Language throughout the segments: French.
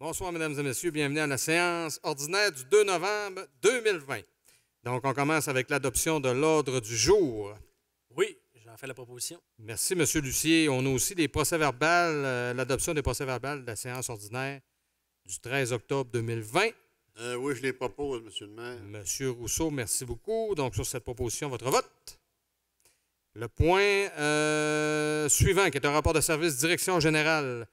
Bonsoir, mesdames et messieurs. Bienvenue à la séance ordinaire du 2 novembre 2020. Donc, on commence avec l'adoption de l'ordre du jour. Oui, j'en fais la proposition. Merci, M. Lucier. On a aussi des procès-verbaux, l'adoption des procès-verbaux de la séance ordinaire du 13 octobre 2020. Oui, je les propose, M. le maire. M. Rousseau, merci beaucoup. Donc, sur cette proposition, votre vote. Le point suivant, qui est un rapport de service direction générale,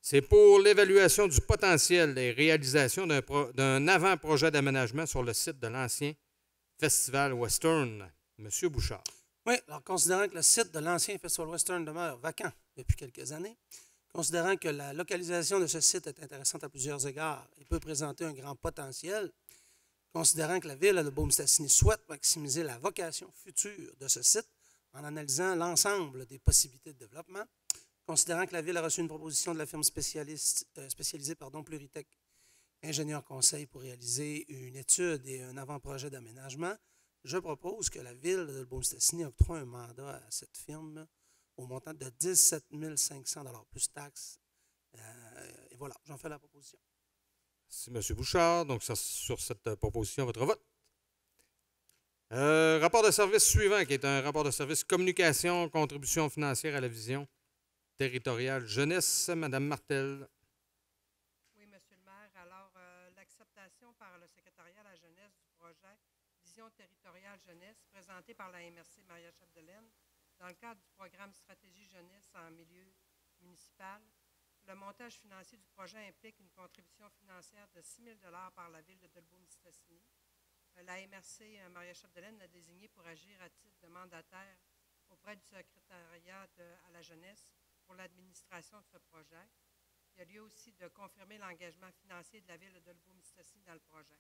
c'est pour l'évaluation du potentiel et réalisation d'un avant-projet d'aménagement sur le site de l'ancien Festival Western. M. Bouchard. Oui, alors considérant que le site de l'ancien Festival Western demeure vacant depuis quelques années, considérant que la localisation de ce site est intéressante à plusieurs égards et peut présenter un grand potentiel, considérant que la Ville de Beaume-Stasigny souhaite maximiser la vocation future de ce site en analysant l'ensemble des possibilités de développement, considérant que la Ville a reçu une proposition de la firme spécialisée Pluritech Ingénieur Conseil pour réaliser une étude et un avant-projet d'aménagement, je propose que la Ville de Beaume-Stasigny octroie un mandat à cette firme au montant de 17 500 $ plus taxes. Et voilà, j'en fais la proposition. Merci, M. Bouchard. Donc, sur cette proposition, votre vote. Rapport de service suivant, qui est un rapport de service communication, contribution financière à la vision territoriale jeunesse. Mme Martel. Oui, Monsieur le maire. Alors, l'acceptation par le secrétariat à la jeunesse du projet Vision territoriale jeunesse présenté par la MRC Maria Chapdelaine dans le cadre du programme Stratégie jeunesse en milieu municipal. Le montage financier du projet implique une contribution financière de 6 000 $ par la Ville de Beaume-Stasigny. La MRC Maria Chapdelaine l'a désigné pour agir à titre de mandataire auprès du secrétariat à la jeunesse pour l'administration de ce projet. Il y a lieu aussi de confirmer l'engagement financier de la Ville de Beaume-Stasigny dans le projet.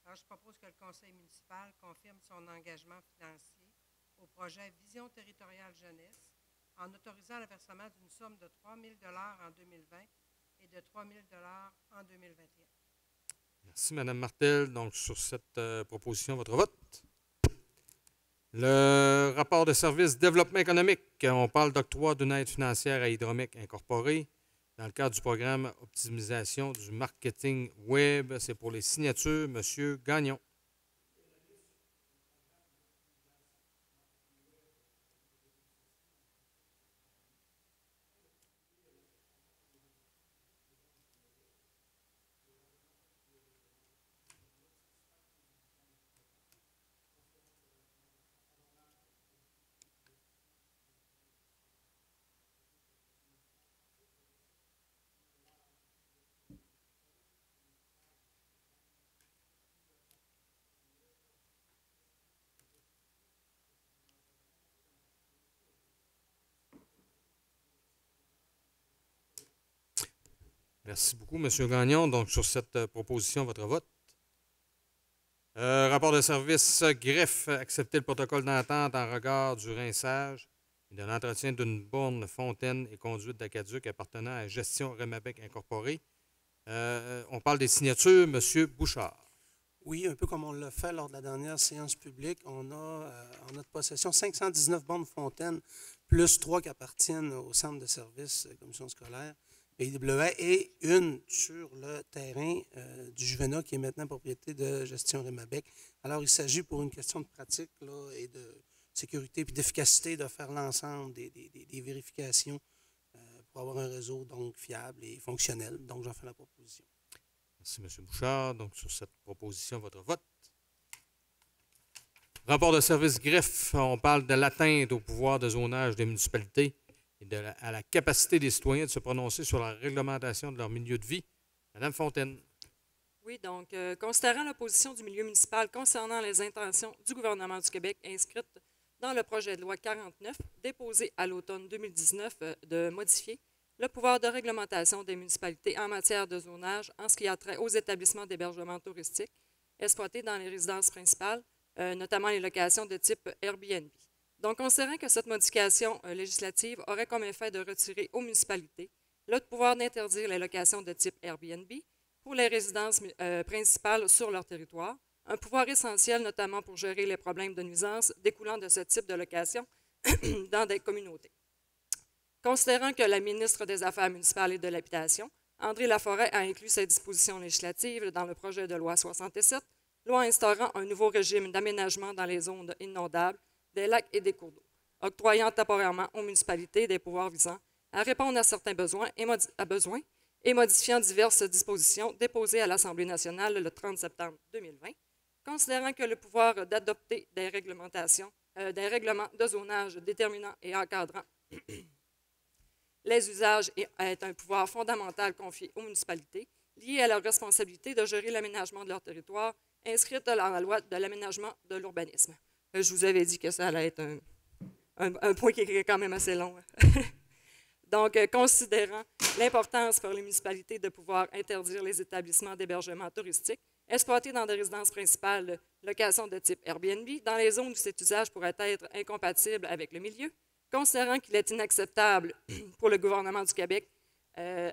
Alors, je propose que le conseil municipal confirme son engagement financier au projet Vision territoriale jeunesse en autorisant le versement d'une somme de 3 000 $ en 2020 et de 3 000 $ en 2021. Merci, Mme Martel. Donc, sur cette proposition, votre vote. Le rapport de service développement économique, on parle d'octroi d'une aide financière à Hydromic Incorporé dans le cadre du programme Optimisation du marketing web. C'est pour les signatures. M. Gagnon. Merci beaucoup, M. Gagnon. Donc, sur cette proposition, votre vote. Rapport de service greffe, accepter le protocole d'entente en regard du rinçage et de l'entretien d'une borne, fontaine et conduite d'aqueduc appartenant à Gestion Remabec Incorporée. On parle des signatures. M. Bouchard. Oui, un peu comme on l'a fait lors de la dernière séance publique, on a en notre possession 519 bornes fontaines, plus 3 qui appartiennent au centre de service commission scolaire PIWA et une sur le terrain du Juvena qui est maintenant propriété de Gestion Remabec. Alors, il s'agit pour une question de pratique là, et de sécurité et d'efficacité de faire l'ensemble des vérifications pour avoir un réseau donc fiable et fonctionnel. Donc, j'en fais la proposition. Merci, M. Bouchard. Donc, sur cette proposition, votre vote. Rapport de service greffe, on parle de l'atteinte au pouvoir de zonage des municipalités et à la capacité des citoyens de se prononcer sur la réglementation de leur milieu de vie. Mme Fontaine. Oui, donc, considérant la position du milieu municipal concernant les intentions du gouvernement du Québec inscrites dans le projet de loi 49, déposé à l'automne 2019, de modifier le pouvoir de réglementation des municipalités en matière de zonage en ce qui a trait aux établissements d'hébergement touristique exploités dans les résidences principales, notamment les locations de type Airbnb. Donc, considérant que cette modification législative aurait comme effet de retirer aux municipalités le pouvoir d'interdire les locations de type Airbnb pour les résidences principales sur leur territoire, un pouvoir essentiel notamment pour gérer les problèmes de nuisance découlant de ce type de location dans des communautés. Considérant que la ministre des Affaires municipales et de l'Habitation André Laforêt a inclus cette disposition législative dans le projet de loi 67, loi instaurant un nouveau régime d'aménagement dans les zones inondables, des lacs et des cours d'eau, octroyant temporairement aux municipalités des pouvoirs visant à répondre à certains besoins et modifiant diverses dispositions déposées à l'Assemblée nationale le 30 septembre 2020, considérant que le pouvoir d'adopter des règlements de zonage déterminant et encadrant les usages est un pouvoir fondamental confié aux municipalités, lié à leur responsabilité de gérer l'aménagement de leur territoire, inscrite dans la loi de l'aménagement de l'urbanisme. Je vous avais dit que ça allait être un point qui est quand même assez long. Donc, considérant l'importance pour les municipalités de pouvoir interdire les établissements d'hébergement touristique exploités dans des résidences principales, locations de type Airbnb, dans les zones où cet usage pourrait être incompatible avec le milieu, considérant qu'il est inacceptable pour le gouvernement du Québec que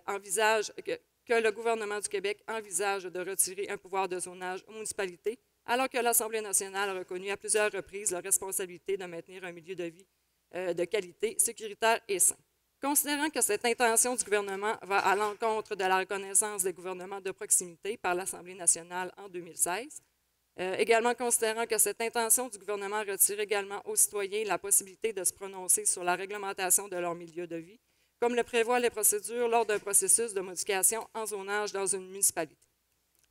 le gouvernement du Québec envisage de retirer un pouvoir de zonage aux municipalités, alors que l'Assemblée nationale a reconnu à plusieurs reprises la responsabilité de maintenir un milieu de vie de qualité, sécuritaire et sain. Considérant que cette intention du gouvernement va à l'encontre de la reconnaissance des gouvernements de proximité par l'Assemblée nationale en 2016, également considérant que cette intention du gouvernement retire également aux citoyens la possibilité de se prononcer sur la réglementation de leur milieu de vie, comme le prévoient les procédures lors d'un processus de modification en zonage dans une municipalité.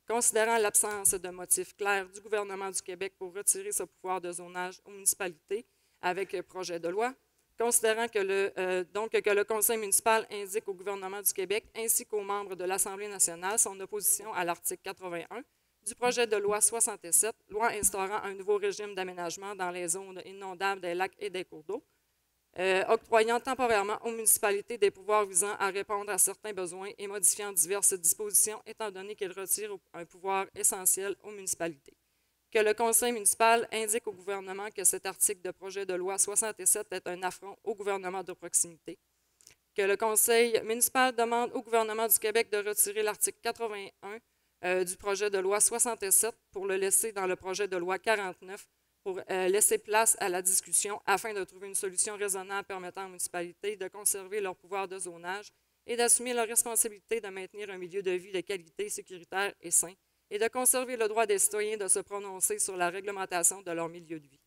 Considérant l'absence de motifs clairs du gouvernement du Québec pour retirer ce pouvoir de zonage aux municipalités avec projet de loi, considérant que le Conseil municipal indique au gouvernement du Québec ainsi qu'aux membres de l'Assemblée nationale son opposition à l'article 81 du projet de loi 67, loi instaurant un nouveau régime d'aménagement dans les zones inondables des lacs et des cours d'eau, octroyant temporairement aux municipalités des pouvoirs visant à répondre à certains besoins et modifiant diverses dispositions, étant donné qu'il retire un pouvoir essentiel aux municipalités. Que le Conseil municipal indique au gouvernement que cet article de projet de loi 67 est un affront au gouvernement de proximité. Que le Conseil municipal demande au gouvernement du Québec de retirer l'article 81 du projet de loi 67 pour le laisser dans le projet de loi 49 pour laisser place à la discussion afin de trouver une solution raisonnable permettant aux municipalités de conserver leur pouvoir de zonage et d'assumer leur responsabilité de maintenir un milieu de vie de qualité, sécuritaire et sain, et de conserver le droit des citoyens de se prononcer sur la réglementation de leur milieu de vie.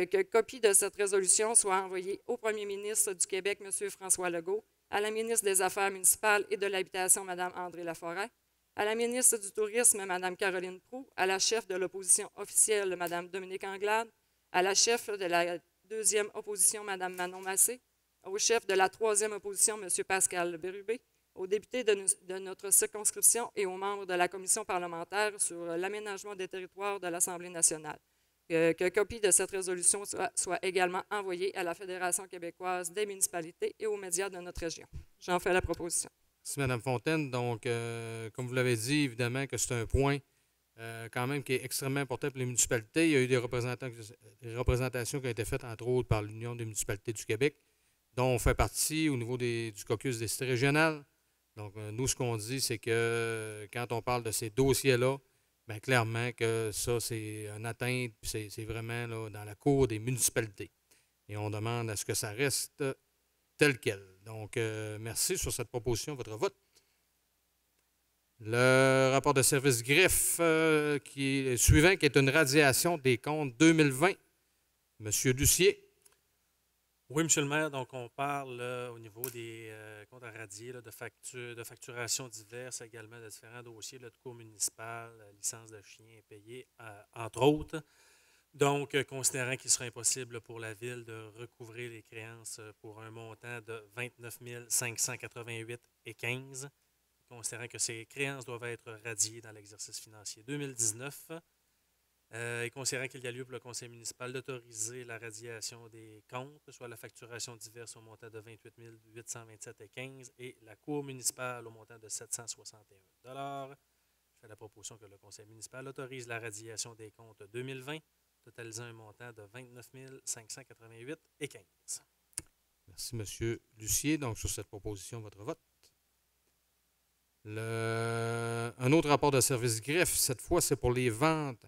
Que copie de cette résolution soit envoyée au premier ministre du Québec, M. François Legault, à la ministre des Affaires municipales et de l'Habitation, Mme André Laforêt, à la ministre du Tourisme, Mme Caroline Proulx, à la chef de l'opposition officielle, Mme Dominique Anglade, à la chef de la deuxième opposition, Mme Manon Massé, au chef de la troisième opposition, M. Pascal Bérubé, aux députés de notre circonscription et aux membres de la commission parlementaire sur l'aménagement des territoires de l'Assemblée nationale. Que copie de cette résolution soit également envoyée à la Fédération québécoise des municipalités et aux médias de notre région. J'en fais la proposition. Merci, Mme Fontaine. Donc, comme vous l'avez dit, évidemment que c'est un point quand même qui est extrêmement important pour les municipalités. Il y a eu des représentations qui ont été faites, entre autres, par l'Union des municipalités du Québec, dont on fait partie au niveau du caucus des cités régionales. Donc, nous, ce qu'on dit, c'est que quand on parle de ces dossiers-là, bien, clairement que ça, c'est une atteinte, puis c'est vraiment là, dans la cour des municipalités. Et on demande à ce que ça reste tel quel. Donc, merci sur cette proposition, votre vote. Le rapport de service greffe qui est suivant, qui est une radiation des comptes 2020. Monsieur Lucier. Oui, M. le maire, donc on parle au niveau des comptes à radier, de facturation diverses, également de différents dossiers de cours municipal, licence de chien payée, entre autres. Donc, considérant qu'il serait impossible pour la Ville de recouvrir les créances pour un montant de 29 588,15, considérant que ces créances doivent être radiées dans l'exercice financier 2019, et considérant qu'il y a lieu pour le conseil municipal d'autoriser la radiation des comptes, soit la facturation diverse au montant de 28 827,15 et la cour municipale au montant de 761 $. Je fais la proposition que le conseil municipal autorise la radiation des comptes 2020, totalisant un montant de 29 588,15. Merci, M. Lucier. Donc, sur cette proposition, votre vote. Un autre rapport de service greffe, cette fois, c'est pour les ventes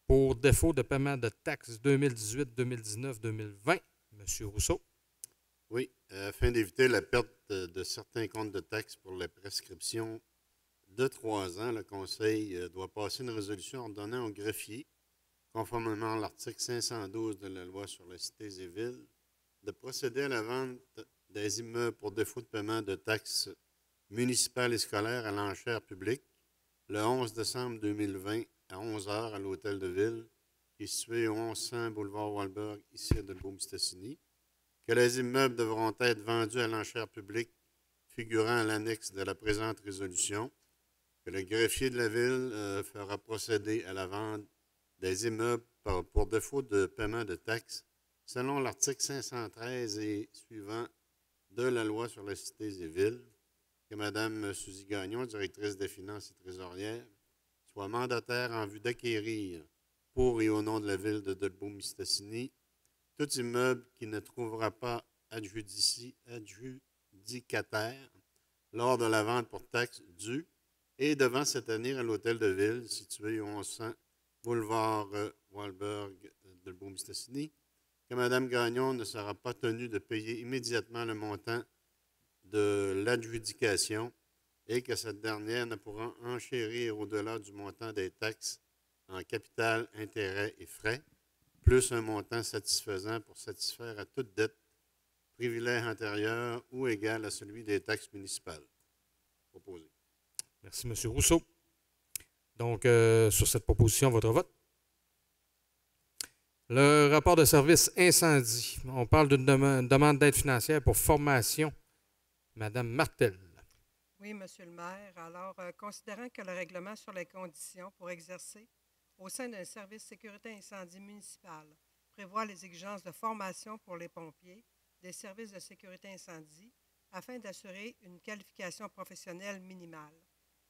pour défaut de paiement de taxes 2018, 2019, 2020. M. Rousseau. Oui, afin d'éviter la perte de certains comptes de taxes pour la prescription de 3 ans, le Conseil doit passer une résolution ordonnant au greffier, conformément à l'article 512 de la loi sur les cités et villes, de procéder à la vente des immeubles pour défaut de paiement de taxes municipales et scolaires à l'enchère publique le 11 décembre 2020 à 11 h à l'Hôtel de Ville, qui est situé au 1100 boulevard Walberg, ici à Dolbeau-Mistassini, que les immeubles devront être vendus à l'enchère publique figurant à l'annexe de la présente résolution, que le greffier de la Ville fera procéder à la vente des immeubles pour défaut de paiement de taxes selon l'article 513 et suivant de la loi sur les cités et villes, que Mme Suzy Gagnon, directrice des finances et trésorière, soit mandataire en vue d'acquérir pour et au nom de la Ville de Dolbeau-Mistassini tout immeuble qui ne trouvera pas adjudicataire lors de la vente pour taxes due et devant se tenir à l'Hôtel de Ville situé au 1100 boulevard Walberg de Dolbeau-Mistassini, que Mme Gagnon ne sera pas tenue de payer immédiatement le montant de l'adjudication et que cette dernière ne pourra enchérir au-delà du montant des taxes en capital, intérêts et frais, plus un montant satisfaisant pour satisfaire à toute dette, privilège antérieur ou égal à celui des taxes municipales. Proposé. Merci, M. Rousseau. Donc, sur cette proposition, votre vote. Le rapport de service incendie. On parle d'une demande d'aide financière pour formation. Madame Martel. Oui, Monsieur le maire. Alors, considérant que le règlement sur les conditions pour exercer au sein d'un service sécurité incendie municipal prévoit les exigences de formation pour les pompiers des services de sécurité incendie afin d'assurer une qualification professionnelle minimale.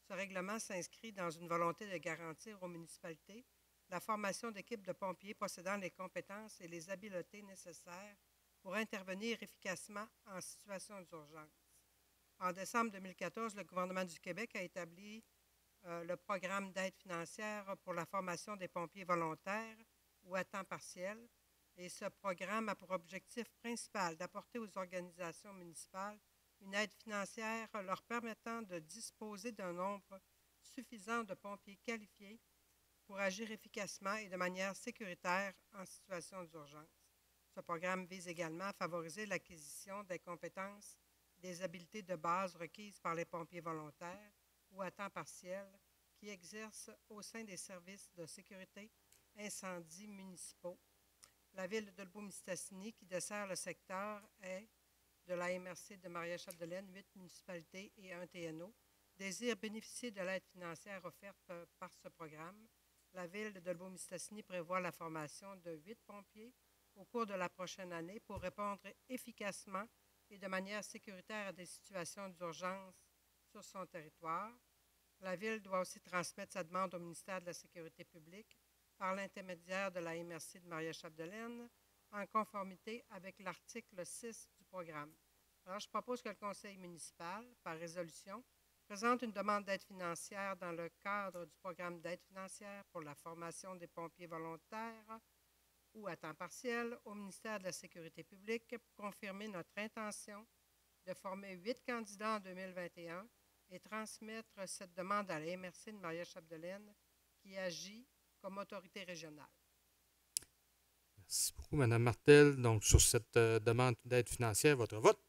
Ce règlement s'inscrit dans une volonté de garantir aux municipalités la formation d'équipes de pompiers possédant les compétences et les habiletés nécessaires pour intervenir efficacement en situation d'urgence. En décembre 2014, le gouvernement du Québec a établi le programme d'aide financière pour la formation des pompiers volontaires ou à temps partiel. Et ce programme a pour objectif principal d'apporter aux organisations municipales une aide financière leur permettant de disposer d'un nombre suffisant de pompiers qualifiés pour agir efficacement et de manière sécuritaire en situation d'urgence. Ce programme vise également à favoriser l'acquisition des compétences et des habiletés de base requises par les pompiers volontaires ou à temps partiel qui exercent au sein des services de sécurité incendie municipaux. La ville de Dolbeau-Mistassini, qui dessert le secteur, est de la MRC de Maria-Chapdelaine, 8 municipalités et 1 TNO, désire bénéficier de l'aide financière offerte par ce programme. La ville de Dolbeau-Mistassini prévoit la formation de 8 pompiers au cours de la prochaine année pour répondre efficacement et de manière sécuritaire à des situations d'urgence sur son territoire. La Ville doit aussi transmettre sa demande au ministère de la Sécurité publique par l'intermédiaire de la MRC de Maria-Chapdelaine en conformité avec l'article 6 du programme. Alors, je propose que le Conseil municipal, par résolution, présente une demande d'aide financière dans le cadre du programme d'aide financière pour la formation des pompiers volontaires ou à temps partiel au ministère de la Sécurité publique pour confirmer notre intention de former 8 candidats en 2021 et transmettre cette demande à la MRC de Maria-Chapdelaine qui agit comme autorité régionale. Merci beaucoup, Mme Martel. Donc, sur cette demande d'aide financière, votre vote.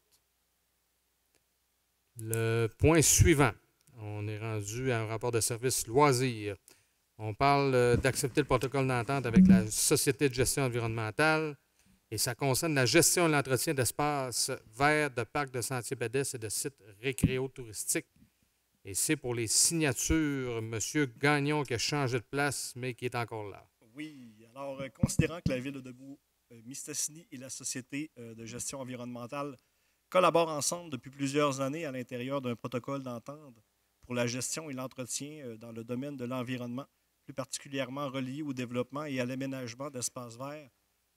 Le point suivant. On est rendu à un rapport de service loisirs. On parle d'accepter le protocole d'entente avec la Société de gestion environnementale et ça concerne la gestion et l'entretien d'espaces verts, de parcs de sentiers pédestres et de sites récréo-touristiques. Et c'est pour les signatures, M. Gagnon qui a changé de place, mais qui est encore là. Oui, alors considérant que la Ville de Dolbeau-Mistassini et la Société de gestion environnementale collaborent ensemble depuis plusieurs années à l'intérieur d'un protocole d'entente pour la gestion et l'entretien dans le domaine de l'environnement, plus particulièrement relié au développement et à l'aménagement d'espaces verts,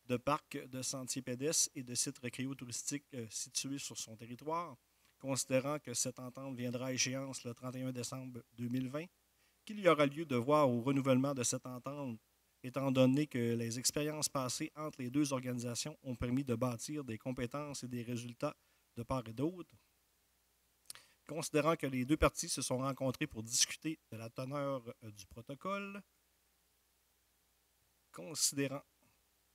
de parcs de sentiers pédestres et de sites récréo-touristiques situés sur son territoire, considérant que cette entente viendra à échéance le 31 décembre 2020, qu'il y aura lieu de voir au renouvellement de cette entente étant donné que les expériences passées entre les deux organisations ont permis de bâtir des compétences et des résultats de part et d'autre. Considérant que les deux parties se sont rencontrées pour discuter de la teneur du protocole, considérant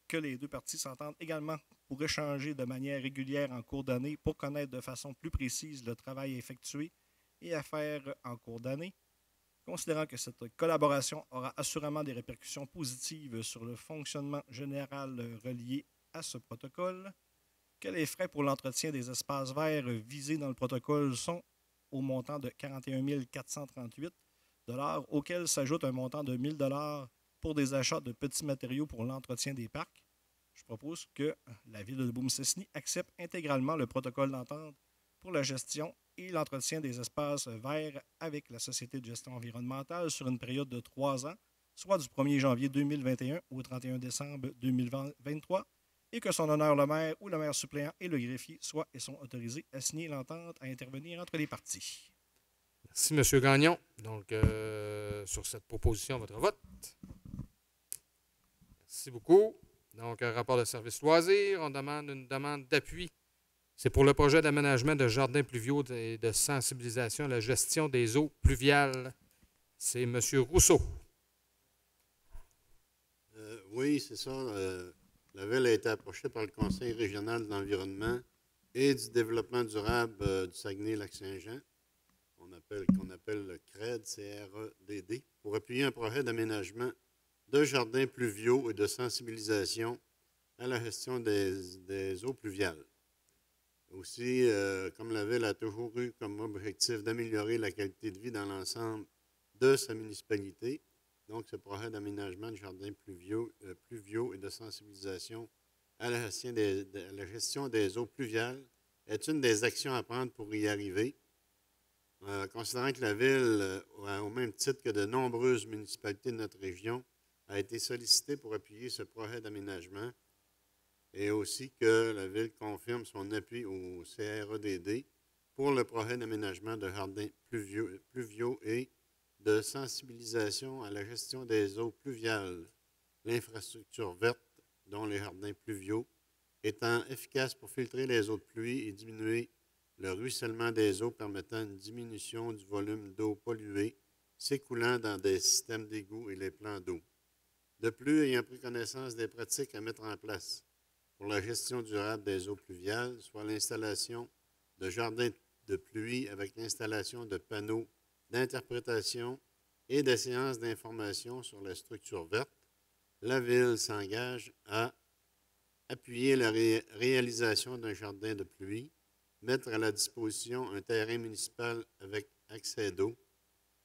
que les deux parties s'entendent également pour échanger de manière régulière en cours d'année pour connaître de façon plus précise le travail effectué et à faire en cours d'année, considérant que cette collaboration aura assurément des répercussions positives sur le fonctionnement général relié à ce protocole, que les frais pour l'entretien des espaces verts visés dans le protocole sont au montant de 41 438 $, auquel s'ajoute un montant de 1 000 $ pour des achats de petits matériaux pour l'entretien des parcs. Je propose que la Ville de Debout-Mistassini accepte intégralement le protocole d'entente pour la gestion et l'entretien des espaces verts avec la Société de gestion environnementale sur une période de 3 ans, soit du 1er janvier 2021 au 31 décembre 2023, et que son honneur le maire ou le maire suppléant et le greffier soient et sont autorisés à signer l'entente à intervenir entre les parties. Merci, M. Gagnon. Donc, sur cette proposition, votre vote. Merci beaucoup. Donc, un rapport de service loisirs. On demande une demande d'appui. C'est pour le projet d'aménagement de jardins pluviaux et de sensibilisation à la gestion des eaux pluviales. C'est M. Rousseau. Oui, c'est ça. La Ville a été approchée par le Conseil régional de l'environnement et du développement durable du Saguenay-Lac-Saint-Jean, qu'on appelle le CRED, C-R-E-D-D, pour appuyer un projet d'aménagement de jardins pluviaux et de sensibilisation à la gestion des eaux pluviales. Aussi, comme la Ville a toujours eu comme objectif d'améliorer la qualité de vie dans l'ensemble de sa municipalité, donc ce projet d'aménagement de jardins pluviaux et de sensibilisation à la gestion des eaux pluviales est une des actions à prendre pour y arriver. Considérant que la Ville, au même titre que de nombreuses municipalités de notre région, a été sollicitée pour appuyer ce projet d'aménagement, et aussi que la Ville confirme son appui au CREDD pour le projet d'aménagement de jardins pluviaux et de sensibilisation à la gestion des eaux pluviales. L'infrastructure verte, dont les jardins pluviaux, étant efficace pour filtrer les eaux de pluie et diminuer le ruissellement des eaux, permettant une diminution du volume d'eau polluée s'écoulant dans des systèmes d'égouts et les plans d'eau. De plus, ayant pris connaissance des pratiques à mettre en place pour la gestion durable des eaux pluviales, soit l'installation de jardins de pluie avec l'installation de panneaux d'interprétation et de séances d'information sur la structure verte, la Ville s'engage à appuyer la réalisation d'un jardin de pluie, mettre à la disposition un terrain municipal avec accès d'eau,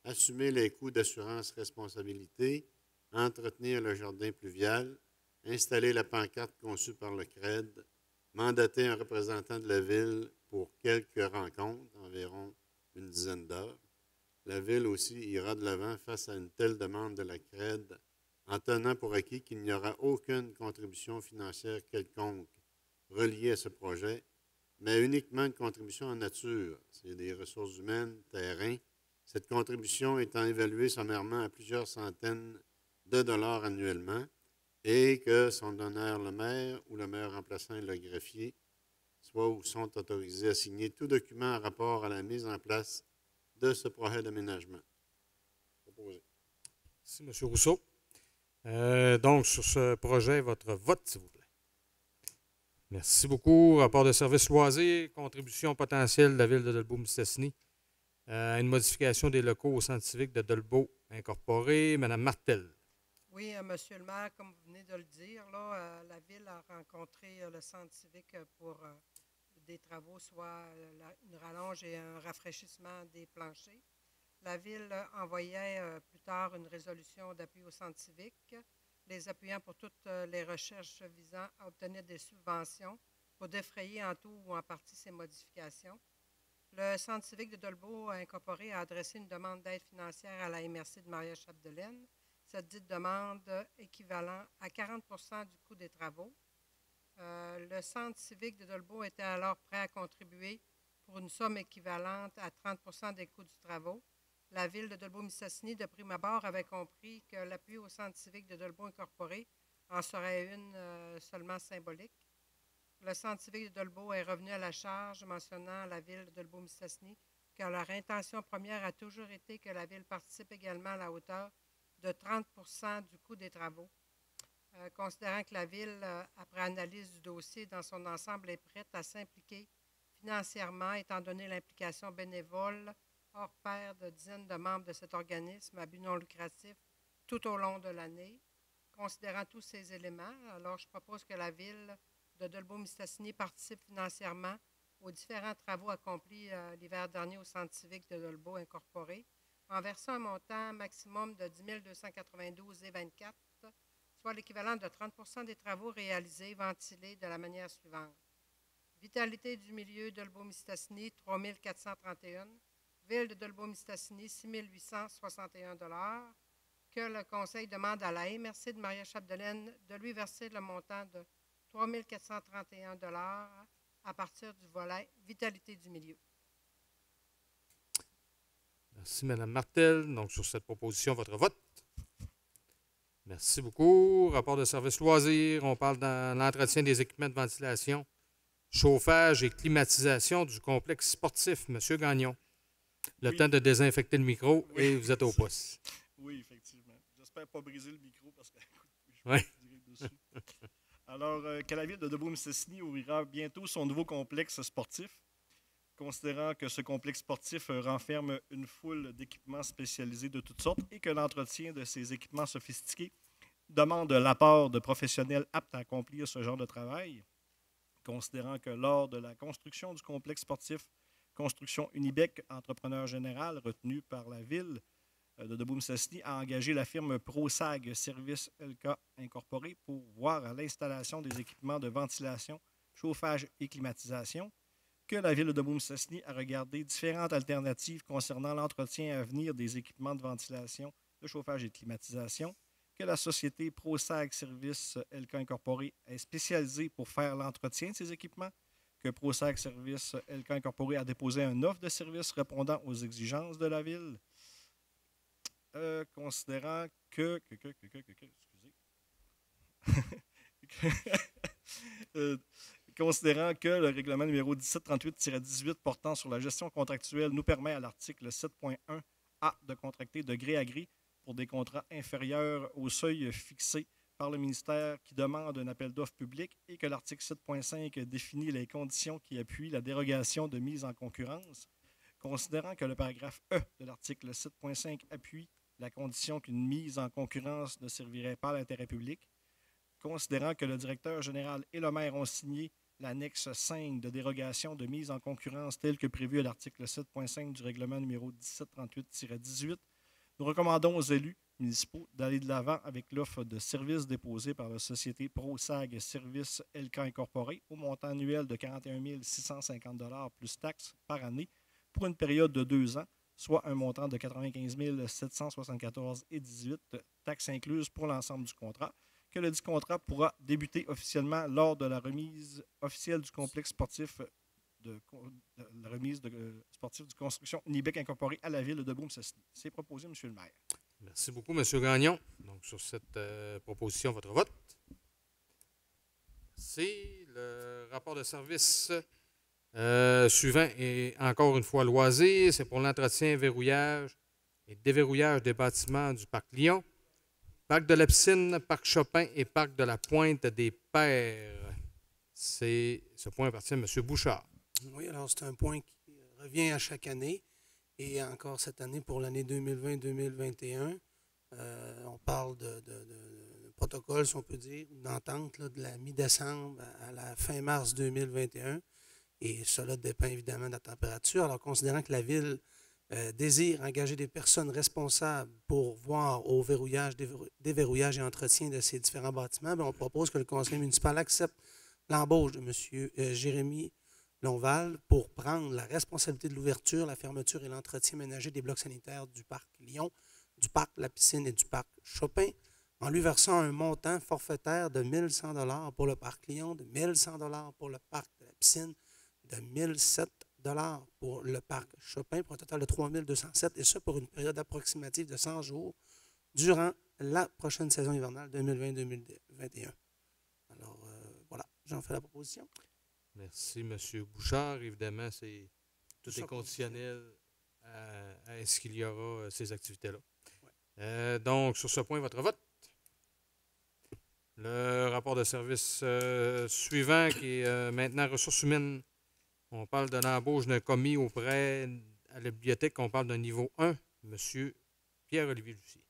assumer les coûts d'assurance responsabilité, entretenir le jardin pluvial, installer la pancarte conçue par le CRED, mandater un représentant de la Ville pour quelques rencontres, environ une dizaine d'heures. La Ville aussi ira de l'avant face à une telle demande de la CRED en tenant pour acquis qu'il n'y aura aucune contribution financière quelconque reliée à ce projet, mais uniquement une contribution en nature, c'est des ressources humaines, terrain, cette contribution étant évaluée sommairement à plusieurs centaines de dollars annuellement, et que son honneur le maire ou le maire remplaçant et le greffier soient ou sont autorisés à signer tout document en rapport à la mise en place de ce projet d'aménagement. Proposé. Merci, M. Rousseau. Donc, sur ce projet, votre vote, s'il vous plaît. Merci beaucoup. Rapport de service loisirs, contribution potentielle de la Ville de Dolbeau-Mistassini à une modification des locaux au Centre civique de Dolbeau incorporé. Mme Martel. Oui, Monsieur le maire, comme vous venez de le dire, là, la Ville a rencontré le Centre civique pour des travaux, soit une rallonge et un rafraîchissement des planchers. La Ville envoyait plus tard une résolution d'appui au Centre civique, les appuyant pour toutes les recherches visant à obtenir des subventions pour défrayer en tout ou en partie ces modifications. Le Centre civique de Dolbeau incorporé a adressé une demande d'aide financière à la MRC de Maria-Chapdelaine. Cette dite demande équivalent à 40 % du coût des travaux. Le Centre civique de Dolbeau était alors prêt à contribuer pour une somme équivalente à 30 % des coûts du travaux. la Ville de Dolbeau-Mistassini, de prime abord, avait compris que l'appui au Centre civique de Dolbeau incorporé en serait une seulement symbolique. Le Centre civique de Dolbeau est revenu à la charge, mentionnant à la Ville de Dolbeau-Mistassini que leur intention première a toujours été que la Ville participe également à la hauteur de 30 du coût des travaux. Considérant que la Ville, après analyse du dossier dans son ensemble, est prête à s'impliquer financièrement, étant donné l'implication bénévole hors pair de dizaines de membres de cet organisme à but non lucratif tout au long de l'année. Considérant tous ces éléments, alors je propose que la Ville de Dolbeau-Mistassini participe financièrement aux différents travaux accomplis l'hiver dernier au Centre civique de Dolbeau incorporé, en versant un montant maximum de 10 292,24 $, soit l'équivalent de 30 des travaux réalisés ventilés de la manière suivante. Vitalité du milieu Dolbeau-Mistassini, 3 431 $. Ville de Dolbeau-Mistassini, 6 861 $. Que le Conseil demande à la MRC de Maria-Chapdelaine de lui verser le montant de 3 431 $ à partir du volet Vitalité du milieu. Merci, Mme Martel. Donc, sur cette proposition, votre vote. Merci beaucoup. Rapport de service loisirs. On parle dans l'entretien des équipements de ventilation, chauffage et climatisation du complexe sportif. Monsieur Gagnon, le temps de désinfecter le micro et vous êtes au poste. Oui, effectivement. J'espère pas briser le micro parce que je Ouais. direct dessus. Alors, que la Ville de Dolbeau-Mistassini ouvrira bientôt son nouveau complexe sportif, considérant que ce complexe sportif renferme une foule d'équipements spécialisés de toutes sortes et que l'entretien de ces équipements sophistiqués demande l'apport de professionnels aptes à accomplir ce genre de travail, considérant que lors de la construction du complexe sportif, Construction Unibec, entrepreneur général retenu par la Ville de Dolbeau-Mistassini, a engagé la firme ProSag Service LK Incorporé pour voir à l'installation des équipements de ventilation, chauffage et climatisation, que la Ville de Dolbeau-Mistassini a regardé différentes alternatives concernant l'entretien à venir des équipements de ventilation, de chauffage et de climatisation, que la société ProSag Service LK Incorporé est spécialisée pour faire l'entretien de ces équipements, que ProSag Service LK Incorporé a déposé une offre de service répondant aux exigences de la Ville, considérant que considérant que le règlement numéro 1738-18 portant sur la gestion contractuelle nous permet à l'article 7.1a de contracter de gré à gré pour des contrats inférieurs au seuil fixé par le ministère qui demande un appel d'offres public et que l'article 7.5 définit les conditions qui appuient la dérogation de mise en concurrence, considérant que le paragraphe E de l'article 7.5 appuie la condition qu'une mise en concurrence ne servirait pas à l'intérêt public, considérant que le directeur général et le maire ont signé l'annexe 5 de dérogation de mise en concurrence telle que prévue à l'article 7.5 du règlement numéro 1738-18, nous recommandons aux élus municipaux d'aller de l'avant avec l'offre de services déposée par la société ProSag Service LK Incorporé au montant annuel de 41 650 $ plus taxes par année pour une période de 2 ans, soit un montant de 95 774,18 $, taxes incluses pour l'ensemble du contrat, que le dit contrat pourra débuter officiellement lors de la remise officielle du complexe sportif de Construction Unibec incorporé à la Ville de Dolbeau-Mistassini. C'est proposé, M. le maire. Merci beaucoup, M. Gagnon. Donc, sur cette proposition, votre vote. Merci. Le rapport de service suivant est encore une fois loisir. C'est pour l'entretien, verrouillage et déverrouillage des bâtiments du Parc Lyon, Parc de la Piscine, Parc Chopin et Parc de la Pointe des Pères. Ce point appartient à M. Bouchard. Oui, alors c'est un point qui revient à chaque année. Et encore cette année, pour l'année 2020-2021, on parle de protocole, si on peut dire, d'entente de la mi-décembre à la fin mars 2021. Et cela dépend évidemment de la température. Alors, considérant que la Ville désire engager des personnes responsables pour voir au verrouillage, déverrouillage et entretien de ces différents bâtiments, bien, on propose que le conseil municipal accepte l'embauche de M. Jérémy Lonval pour prendre la responsabilité de l'ouverture, la fermeture et l'entretien ménager des blocs sanitaires du Parc Lyon, du Parc La Piscine et du Parc Chopin, en lui versant un montant forfaitaire de 1 100 $ pour le Parc Lyon, de 1 100 $ pour le Parc de la Piscine, de 1 700 pour le parc Chopin, pour un total de 3 207, et ça pour une période approximative de 100 jours durant la prochaine saison hivernale 2020-2021. Alors, voilà, j'en fais la proposition. Merci, M. Bouchard. Évidemment, tout ça est conditionnel à ce qu'il y aura ces activités-là. Ouais. Donc, sur ce point, votre vote. Le rapport de service suivant, qui est maintenant ressources humaines. On parle de l'embauche d'un commis auprès à la bibliothèque. On parle d'un niveau 1, M. Pierre-Olivier Lucier.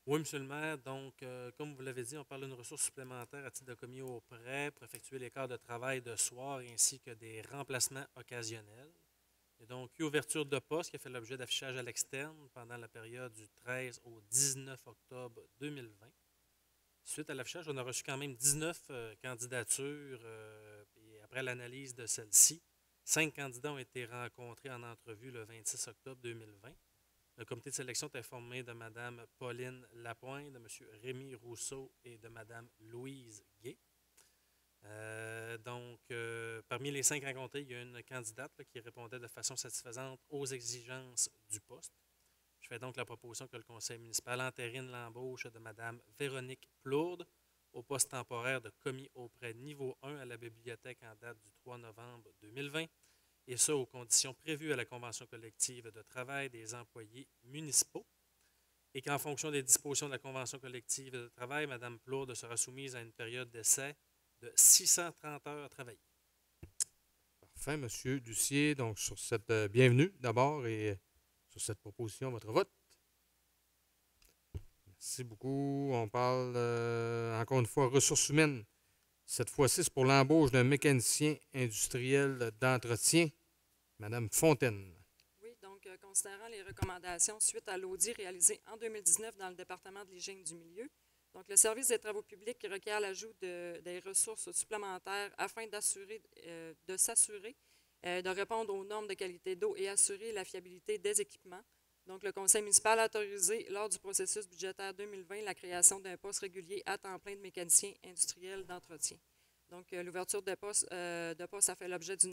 Oui, M. le maire. Donc, comme vous l'avez dit, on parle d'une ressource supplémentaire à titre de commis auprès pour effectuer les quarts de travail de soir ainsi que des remplacements occasionnels. Il y a donc eu ouverture de poste qui a fait l'objet d'affichage à l'externe pendant la période du 13 au 19 octobre 2020. Suite à l'affichage, on a reçu quand même 19 candidatures. Et après l'analyse de celle-ci, 5 candidats ont été rencontrés en entrevue le 26 octobre 2020. Le comité de sélection est formé de Mme Pauline Lapointe, de M. Rémi Rousseau et de Mme Louise Gay. Parmi les 5 rencontrés, il y a une candidate qui répondait de façon satisfaisante aux exigences du poste. Je fais donc la proposition que le conseil municipal entérine l'embauche de Mme Véronique Plourde au poste temporaire de commis auprès niveau 1 à la bibliothèque en date du 3 novembre 2020, et ça aux conditions prévues à la convention collective de travail des employés municipaux, et qu'en fonction des dispositions de la convention collective de travail, Mme Plourde sera soumise à une période d'essai de 630 heures travaillées. Parfait, M. Lucier. Donc, sur cette bienvenue d'abord et sur cette proposition, votre vote. Merci beaucoup. On parle encore une fois ressources humaines. Cette fois-ci, c'est pour l'embauche d'un mécanicien industriel d'entretien, Mme Fontaine. Oui, donc, considérant les recommandations suite à l'audit réalisé en 2019 dans le département de l'hygiène du milieu, donc le service des travaux publics requiert l'ajout des ressources supplémentaires afin de s'assurer de répondre aux normes de qualité d'eau et assurer la fiabilité des équipements. Donc, le conseil municipal a autorisé, lors du processus budgétaire 2020, la création d'un poste régulier à temps plein de mécanicien industriel d'entretien. Donc, l'ouverture de poste a fait l'objet d'un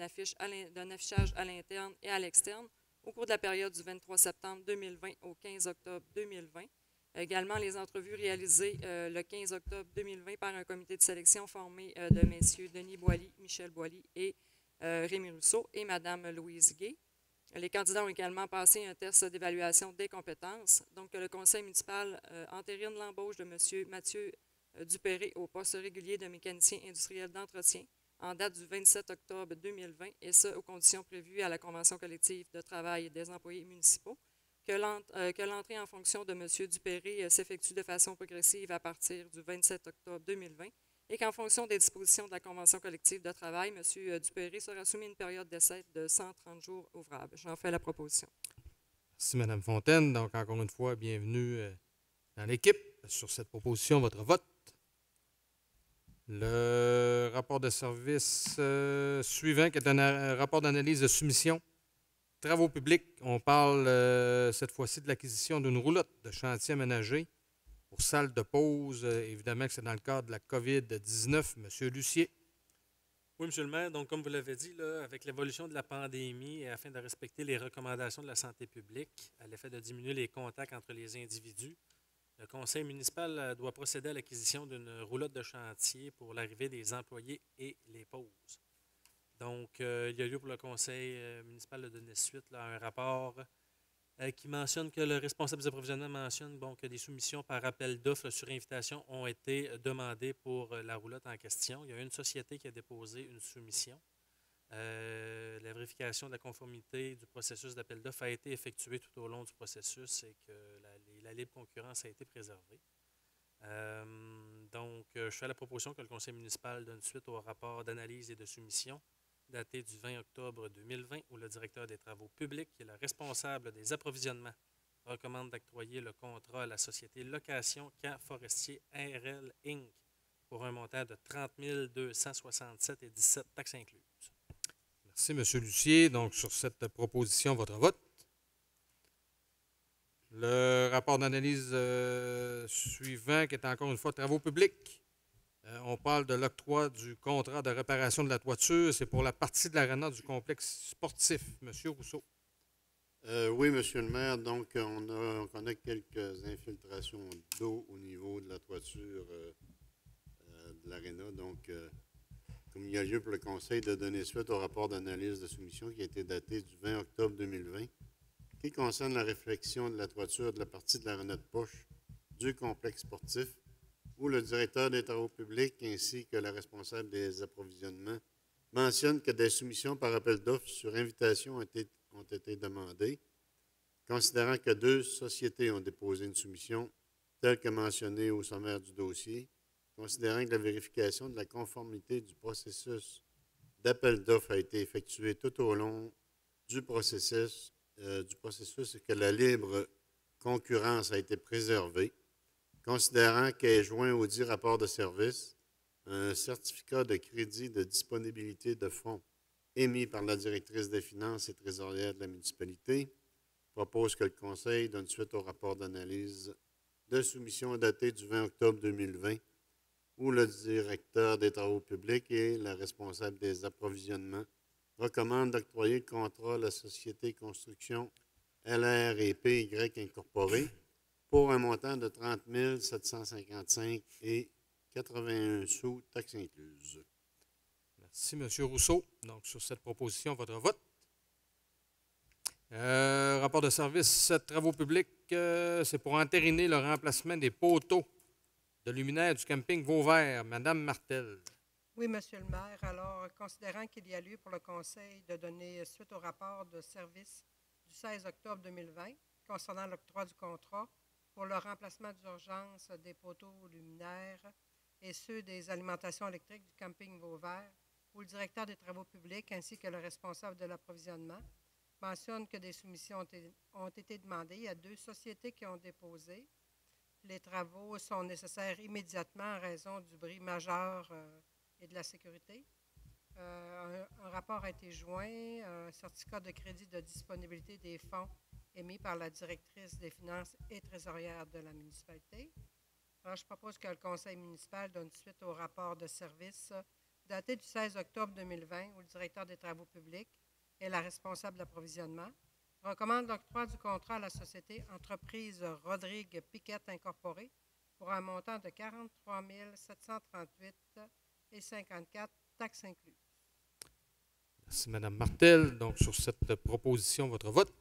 affichage à l'interne et à l'externe au cours de la période du 23 septembre 2020 au 15 octobre 2020. Également, les entrevues réalisées le 15 octobre 2020 par un comité de sélection formé de messieurs Denis Boily, Michel Boily et Rémi Rousseau et Mme Louise Gay. Les candidats ont également passé un test d'évaluation des compétences. Donc, le conseil municipal entérine l'embauche de M. Mathieu Dupéré au poste régulier de mécanicien industriel d'entretien en date du 27 octobre 2020, et ce, aux conditions prévues à la convention collective de travail des employés municipaux, que l'entrée en fonction de M. Dupéré s'effectue de façon progressive à partir du 27 octobre 2020 et qu'en fonction des dispositions de la convention collective de travail, M. Dupéré sera soumis à une période d'essai de 130 jours ouvrables. J'en fais la proposition. Merci, Mme Fontaine. Donc, encore une fois, bienvenue dans l'équipe. Sur cette proposition, votre vote. Le rapport de service suivant, qui est un rapport d'analyse de soumission. Travaux publics, on parle cette fois-ci de l'acquisition d'une roulotte de chantier aménagée pour salle de pause. Évidemment que c'est dans le cadre de la COVID-19. M. Lucier. Oui, M. le maire. Donc, comme vous l'avez dit, là, avec l'évolution de la pandémie et afin de respecter les recommandations de la santé publique à l'effet de diminuer les contacts entre les individus, le conseil municipal doit procéder à l'acquisition d'une roulotte de chantier pour l'arrivée des employés et les pauses. Donc, il y a lieu pour le conseil municipal de donner suite à un rapport qui mentionne que le responsable des approvisionnements mentionne que des soumissions par appel d'offres sur invitation ont été demandées pour la roulotte en question. Il y a une société qui a déposé une soumission. La vérification de la conformité du processus d'appel d'offres a été effectuée tout au long du processus et que la libre concurrence a été préservée. Je fais la proposition que le conseil municipal donne suite au rapport d'analyse et de soumission daté du 20 octobre 2020, où le directeur des travaux publics, qui est le responsable des approvisionnements, recommande d'octroyer le contrat à la société Location Camp Forestier RL Inc. pour un montant de 30 267,17 taxes incluses. Merci, M. Lucier. Donc, sur cette proposition, votre vote. Le rapport d'analyse suivant, qui est encore une fois travaux publics. On parle de l'octroi du contrat de réparation de la toiture. C'est pour la partie de l'aréna du complexe sportif. Monsieur Rousseau. Oui, Monsieur le maire. Donc, on connaît quelques infiltrations d'eau au niveau de la toiture de l'aréna. Donc, comme il y a lieu pour le Conseil de donner suite au rapport d'analyse de soumission qui a été daté du 20 octobre 2020, qui concerne la réflexion de la toiture de la partie de l'aréna de poche du complexe sportif, où le directeur des travaux publics ainsi que la responsable des approvisionnements mentionnent que des soumissions par appel d'offres sur invitation ont été demandées, considérant que 2 sociétés ont déposé une soumission telle que mentionnée au sommaire du dossier, considérant que la vérification de la conformité du processus d'appel d'offres a été effectuée tout au long du processus et que la libre concurrence a été préservée, considérant qu'est joint au dit rapport de service un certificat de crédit de disponibilité de fonds émis par la directrice des finances et trésorière de la municipalité, propose que le Conseil donne suite au rapport d'analyse de soumission daté du 20 octobre 2020, où le directeur des travaux publics et la responsable des approvisionnements recommandent d'octroyer le contrat à la société construction LR&PY Incorporée pour un montant de 30 755 et 81 sous, taxes incluses. Merci, M. Rousseau. Donc, sur cette proposition, votre vote. Rapport de service travaux publics, c'est pour entériner le remplacement des poteaux de luminaire du camping Vauvert. Madame Martel. Oui, Monsieur le maire. Alors, considérant qu'il y a lieu pour le Conseil de donner suite au rapport de service du 16 octobre 2020 concernant l'octroi du contrat pour le remplacement d'urgence des poteaux luminaires et ceux des alimentations électriques du camping Vauvert, où le directeur des travaux publics ainsi que le responsable de l'approvisionnement mentionnent que des soumissions ont été demandées. Il y a 2 sociétés qui ont déposé. Les travaux sont nécessaires immédiatement en raison du bruit majeur et de la sécurité. Un rapport a été joint, un certificat de crédit de disponibilité des fonds émis par la directrice des finances et trésorière de la municipalité. Alors, je propose que le conseil municipal donne suite au rapport de service daté du 16 octobre 2020 où le directeur des travaux publics et la responsable d'approvisionnement recommande l'octroi du contrat à la société Entreprise Rodrigue Piquette Incorporée pour un montant de 43 738 et 54, taxes incluses. Merci, Mme Martel. Donc, sur cette proposition, votre vote.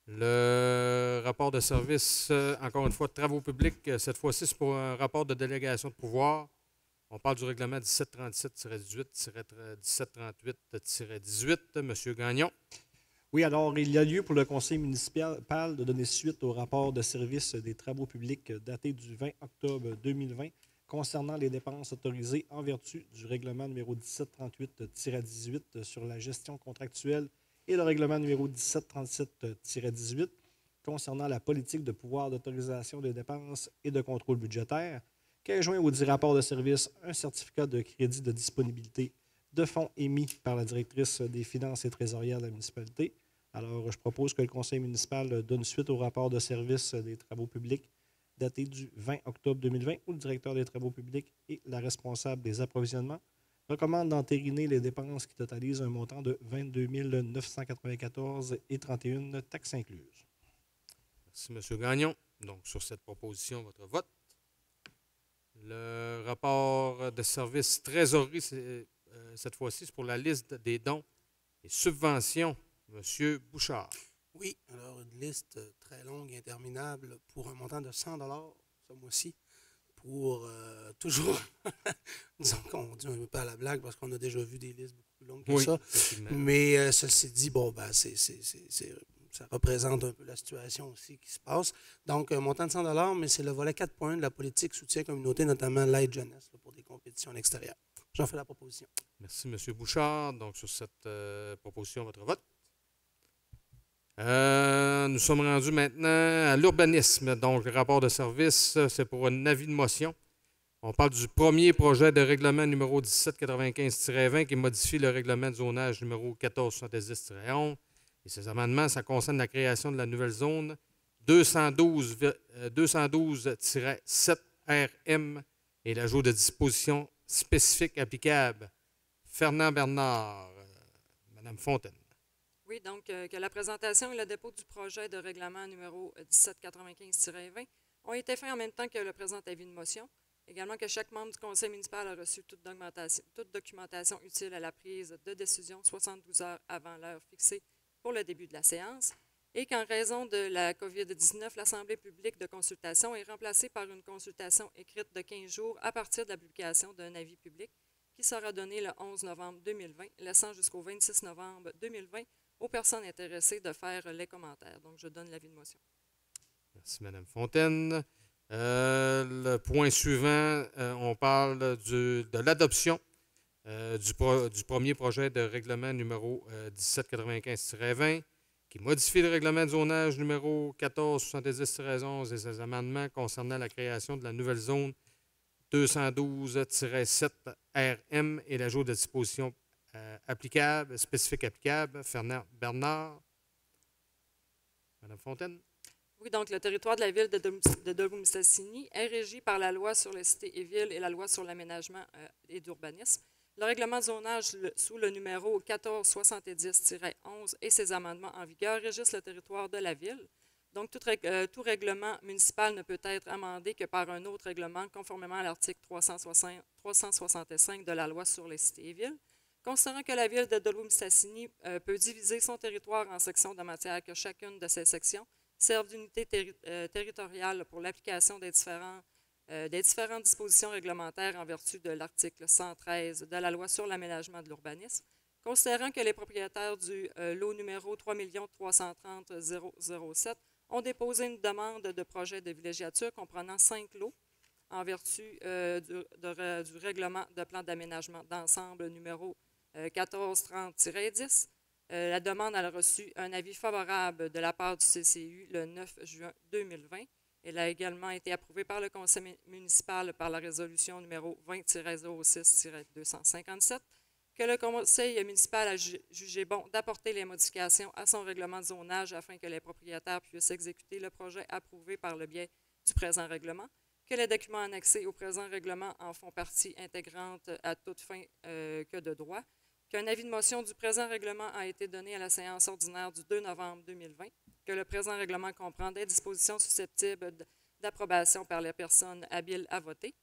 Le rapport de service, encore une fois, de travaux publics, cette fois-ci, c'est pour un rapport de délégation de pouvoir. On parle du règlement 1737-18, 1738-18. Monsieur Gagnon. Oui, alors, il y a lieu pour le conseil municipal de donner suite au rapport de service des travaux publics daté du 20 octobre 2020 concernant les dépenses autorisées en vertu du règlement numéro 1738-18 sur la gestion contractuelle et le règlement numéro 1737-18 concernant la politique de pouvoir d'autorisation des dépenses et de contrôle budgétaire, qu'est joint au dit rapport de service un certificat de crédit de disponibilité de fonds émis par la directrice des finances et trésorière de la municipalité. Alors, je propose que le conseil municipal donne suite au rapport de service des travaux publics daté du 20 octobre 2020 où le directeur des travaux publics et la responsable des approvisionnements recommandent d'entériner les dépenses qui totalisent un montant de 22 994 et 31, taxes incluses. Merci, M. Gagnon. Donc, sur cette proposition, votre vote. Le rapport de service trésorerie, cette fois-ci, c'est pour la liste des dons et subventions. M. Bouchard. Oui, alors une liste très longue et interminable pour un montant de 100 ce mois-ci, pour toujours, disons qu'on dit un peu à la blague parce qu'on a déjà vu des listes beaucoup plus longues que ça, mais ceci dit, bon, ben, ça représente un peu la situation aussi qui se passe. Donc, un montant de 100 mais c'est le volet 4 points de la politique soutien communauté, notamment l'aide jeunesse là, pour des compétitions à l'extérieur. J'en fais la proposition. Merci, M. Bouchard. Donc, sur cette proposition, votre vote. Nous sommes rendus maintenant à l'urbanisme. Donc, le rapport de service, c'est pour un avis de motion. On parle du premier projet de règlement numéro 1795-20 qui modifie le règlement de zonage numéro 1470-11. Et ces amendements, ça concerne la création de la nouvelle zone 212-7RM et l'ajout de dispositions spécifiques applicables. Fernand Bernard, Madame Fontaine. Oui, donc que la présentation et le dépôt du projet de règlement numéro 1795-20 ont été faits en même temps que le présent avis de motion. Également que chaque membre du conseil municipal a reçu toute documentation utile à la prise de décision 72 heures avant l'heure fixée pour le début de la séance et qu'en raison de la COVID-19, l'Assemblée publique de consultation est remplacée par une consultation écrite de 15 jours à partir de la publication d'un avis public qui sera donné le 11 novembre 2020, laissant jusqu'au 26 novembre 2020 aux personnes intéressées de faire les commentaires. Donc, je donne l'avis de motion. Merci, Mme Fontaine. Le point suivant, on parle de l'adoption du premier projet de règlement numéro 1795-20 qui modifie le règlement de zonage numéro 1470-11 et ses amendements concernant la création de la nouvelle zone 212-7 RM et l'ajout de dispositions spécifiques applicables. Fernand Bernard. Madame Fontaine. Oui, donc le territoire de la ville de Dolbeau-Mistassini est régi par la loi sur les cités et villes et la loi sur l'aménagement et d'urbanisme. Le règlement de zonage sous le numéro 1470-11 et ses amendements en vigueur régissent le territoire de la ville. Donc, tout règlement municipal ne peut être amendé que par un autre règlement conformément à l'article 365 de la loi sur les cités et villes. Considérant que la ville de Dolbeau-Mistassini peut diviser son territoire en sections de matière que chacune de ces sections servent d'unité territoriale pour l'application des différentes dispositions réglementaires en vertu de l'article 113 de la loi sur l'aménagement de l'urbanisme, considérant que les propriétaires du lot numéro 3 330 007 ont déposé une demande de projet de villégiature comprenant 5 lots en vertu du règlement de plan d'aménagement d'ensemble numéro 1430-10. La demande a reçu un avis favorable de la part du CCU le 9 juin 2020. Elle a également été approuvée par le conseil municipal par la résolution numéro 20-06-257, que le conseil municipal a jugé bon d'apporter les modifications à son règlement de zonage afin que les propriétaires puissent exécuter le projet approuvé par le biais du présent règlement, que les documents annexés au présent règlement en font partie intégrante à toute fin que de droit, qu'un avis de motion du présent règlement a été donné à la séance ordinaire du 2 novembre 2020, que le présent règlement comprend des dispositions susceptibles d'approbation par les personnes habiles à voter.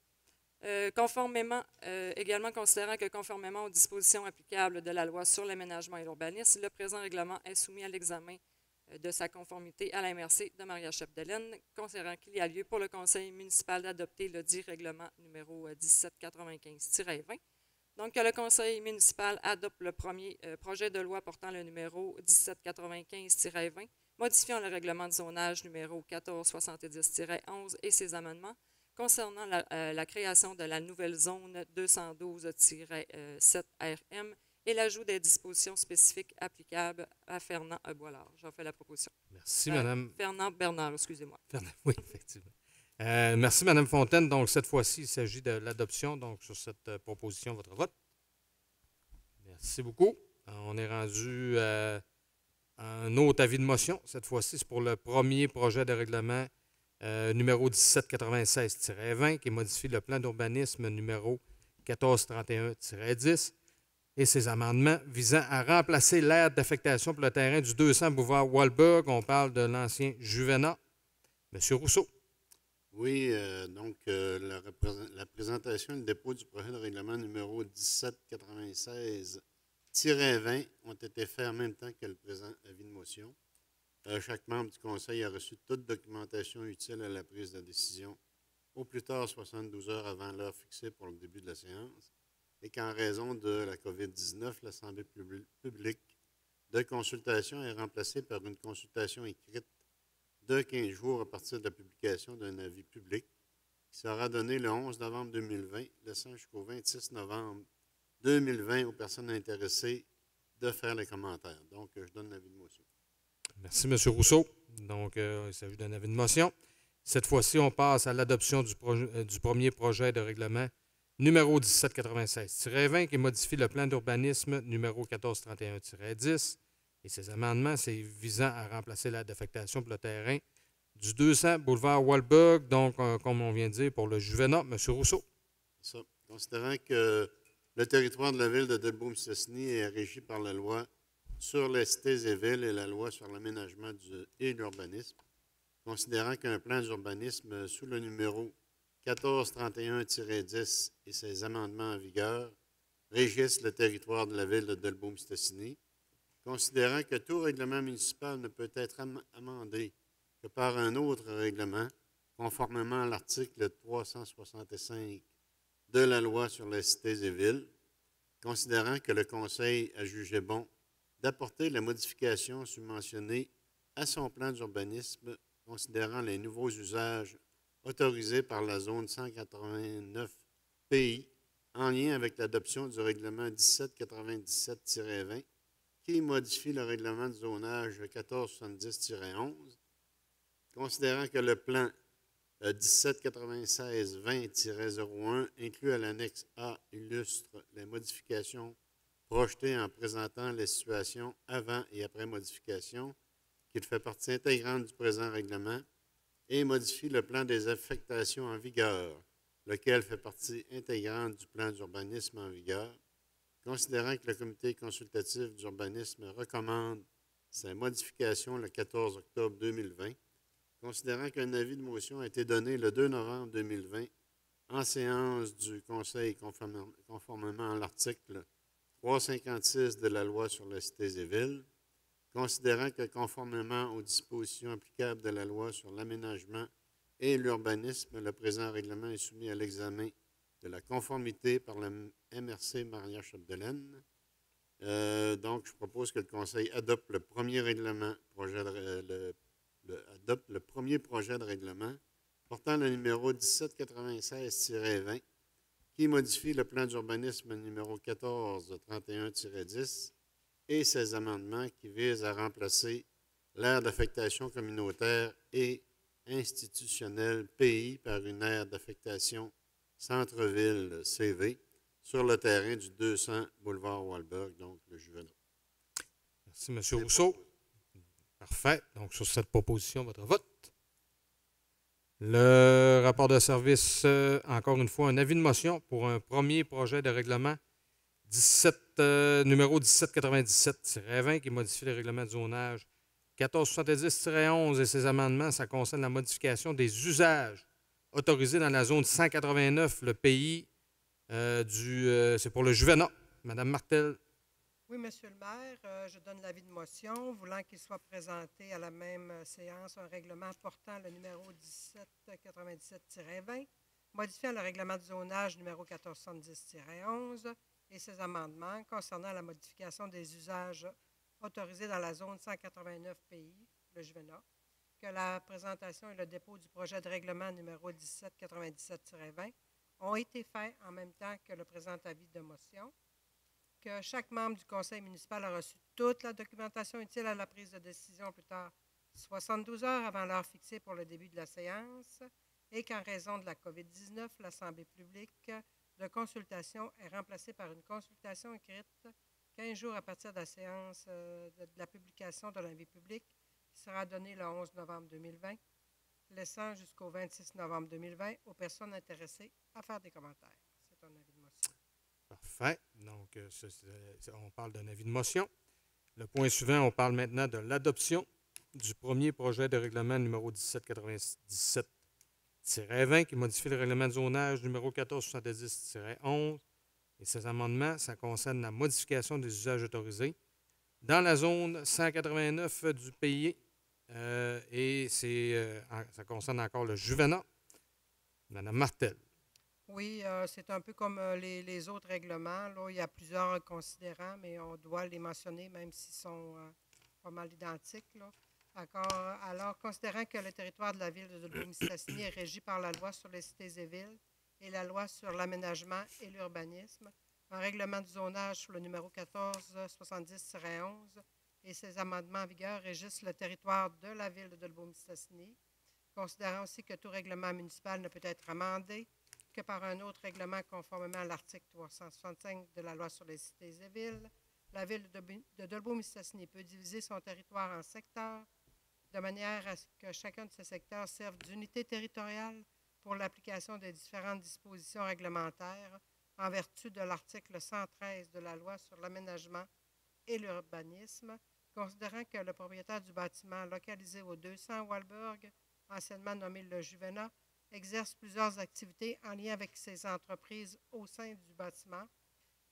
Également considérant que conformément aux dispositions applicables de la loi sur l'aménagement et l'urbanisme, le présent règlement est soumis à l'examen de sa conformité à la MRC de Maria-Chapdelaine, considérant qu'il y a lieu pour le conseil municipal d'adopter le dit règlement numéro 1795-20. Donc, que le conseil municipal adopte le premier projet de loi portant le numéro 1795-20, modifiant le règlement de zonage numéro 1470-11 et ses amendements concernant la création de la nouvelle zone 212-7 RM et l'ajout des dispositions spécifiques applicables à Fernand Boilard. J'en fais la proposition. Merci, Madame. Fernand Bernard, excusez-moi. Oui, effectivement. Merci, Mme Fontaine. Donc, cette fois-ci, il s'agit de l'adoption. Donc, sur cette proposition, votre vote. Merci beaucoup. On est rendu à un autre avis de motion. Cette fois-ci, c'est pour le premier projet de règlement numéro 1796-20 qui modifie le plan d'urbanisme numéro 1431-10 et ses amendements visant à remplacer l'aire d'affectation pour le terrain du 200 boulevard Walberg. On parle de l'ancien Juvenat. Monsieur Rousseau. Oui, la présentation et le dépôt du projet de règlement numéro 1796-20 ont été faits en même temps que le présent avis de motion. Chaque membre du conseil a reçu toute documentation utile à la prise de décision au plus tard 72 heures avant l'heure fixée pour le début de la séance et qu'en raison de la COVID-19, l'Assemblée publique de consultation est remplacée par une consultation écrite de 15 jours à partir de la publication d'un avis public qui sera donné le 11 novembre 2020, laissant jusqu'au 26 novembre 2020 aux personnes intéressées de faire les commentaires. Donc, je donne l'avis de motion. Merci, M. Rousseau. Donc, il s'agit d'un avis de motion. Cette fois-ci, on passe à l'adoption du premier projet de règlement numéro 1796-20 qui modifie le plan d'urbanisme numéro 1431-10 et ses amendements, c'est visant à remplacer l'aire d'affectation pour le terrain du 200 boulevard Walberg, donc, comme on vient de dire, pour le Juvenat. M. Rousseau. ça. Considérant que le territoire de la ville de Dolbeau-Mistassini est régi par la loi sur les cités et villes et la loi sur l'aménagement et l'urbanisme, considérant qu'un plan d'urbanisme sous le numéro 1431-10 et ses amendements en vigueur régissent le territoire de la ville de Dolbeau-Mistassini, considérant que tout règlement municipal ne peut être amendé que par un autre règlement, conformément à l'article 365 de la loi sur les cités et villes, considérant que le Conseil a jugé bon d'apporter la modification subventionnée à son plan d'urbanisme, considérant les nouveaux usages autorisés par la zone 189 pays en lien avec l'adoption du règlement 1797-20 qui modifie le règlement de zonage 1470-11, considérant que le plan 1796-20-01 inclus à l'annexe A illustre les modifications projetées en présentant les situations avant et après modification, qu'il fait partie intégrante du présent règlement, et modifie le plan des affectations en vigueur, lequel fait partie intégrante du plan d'urbanisme en vigueur, considérant que le comité consultatif d'urbanisme recommande sa modification le 14 octobre 2020, considérant qu'un avis de motion a été donné le 2 novembre 2020 en séance du Conseil conformément à l'article 356 de la loi sur les cités et villes, considérant que conformément aux dispositions applicables de la loi sur l'aménagement et l'urbanisme, le présent règlement est soumis à l'examen de la conformité par la MRC Maria-Chapdelaine. Donc, je propose que le Conseil adopte le premier adopte le premier projet de règlement portant le numéro 1796-20 qui modifie le plan d'urbanisme numéro 1431-10 et ses amendements qui visent à remplacer l'aire d'affectation communautaire et institutionnelle pays par une aire d'affectation centre-ville CV sur le terrain du 200 boulevard Walberg, donc le Juvenal. Merci, M. Rousseau. Parfait. Donc, sur cette proposition, votre vote. Le rapport de service, encore une fois, un avis de motion pour un premier projet de règlement numéro 1797-20 qui modifie le règlement de zonage 1470-11 et ses amendements. Ça concerne la modification des usages autorisés dans la zone 189, le pays c'est pour le Juvenat. Madame Martel. Oui, Monsieur le maire, je donne l'avis de motion, voulant qu'il soit présenté à la même séance un règlement portant le numéro 1797-20, modifiant le règlement de zonage numéro 1470-11 et ses amendements concernant la modification des usages autorisés dans la zone 189 pays, le Juvenat, que la présentation et le dépôt du projet de règlement numéro 1797-20 ont été faits en même temps que le présent avis de motion, que chaque membre du conseil municipal a reçu toute la documentation utile à la prise de décision plus tard 72 heures avant l'heure fixée pour le début de la séance et qu'en raison de la COVID-19, l'Assemblée publique de consultation est remplacée par une consultation écrite 15 jours à partir de la séance de la publication de l'avis public qui sera donnée le 11 novembre 2020, laissant jusqu'au 26 novembre 2020 aux personnes intéressées à faire des commentaires. C'est un avis de motion. Parfait. Donc, on parle d'un avis de motion. Le point suivant, on parle maintenant de l'adoption du premier projet de règlement numéro 1797-20 qui modifie le règlement de zonage numéro 1470-11 et ses amendements. Ça concerne la modification des usages autorisés dans la zone 189 du pays et ça concerne encore le Juvenat. Madame Martel. Oui, c'est un peu comme les autres règlements. Là, il y a plusieurs considérants, mais on doit les mentionner même s'ils sont pas mal identiques. Là. Alors, considérant que le territoire de la ville de Dolbeau-Mistassini est régi par la loi sur les cités et villes et la loi sur l'aménagement et l'urbanisme, un règlement de zonage sur le numéro 1470-11 et ses amendements en vigueur régissent le territoire de la ville de Dolbeau-Mistassini, considérant aussi que tout règlement municipal ne peut être amendé que par un autre règlement conformément à l'article 365 de la loi sur les cités et villes, la ville de Dolbeau-Mistassini peut diviser son territoire en secteurs de manière à ce que chacun de ces secteurs serve d'unité territoriale pour l'application des différentes dispositions réglementaires en vertu de l'article 113 de la loi sur l'aménagement et l'urbanisme, considérant que le propriétaire du bâtiment localisé au 200 Walberg, anciennement nommé le Juvénat, exerce plusieurs activités en lien avec ses entreprises au sein du bâtiment.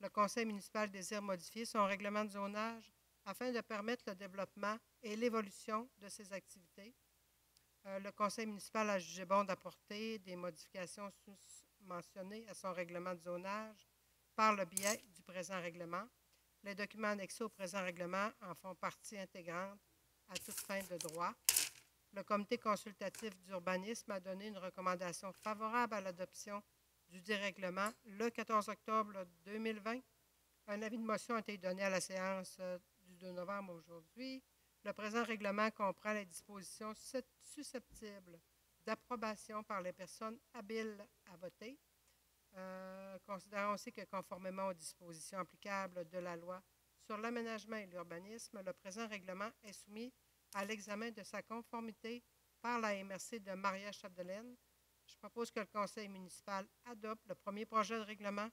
Le conseil municipal désire modifier son règlement de zonage afin de permettre le développement et l'évolution de ces activités. Le conseil municipal a jugé bon d'apporter des modifications mentionnées à son règlement de zonage par le biais du présent règlement. Les documents annexés au présent règlement en font partie intégrante à toute fin de droit. Le comité consultatif d'urbanisme a donné une recommandation favorable à l'adoption du dit règlement le 14 octobre 2020. Un avis de motion a été donné à la séance du 2 novembre aujourd'hui. Le présent règlement comprend les dispositions susceptibles d'approbation par les personnes habiles à voter. Considérant aussi que conformément aux dispositions applicables de la loi sur l'aménagement et l'urbanisme, le présent règlement est soumis à l'examen de sa conformité par la MRC de Maria-Chapdelaine. Je propose que le conseil municipal adopte le premier projet de règlement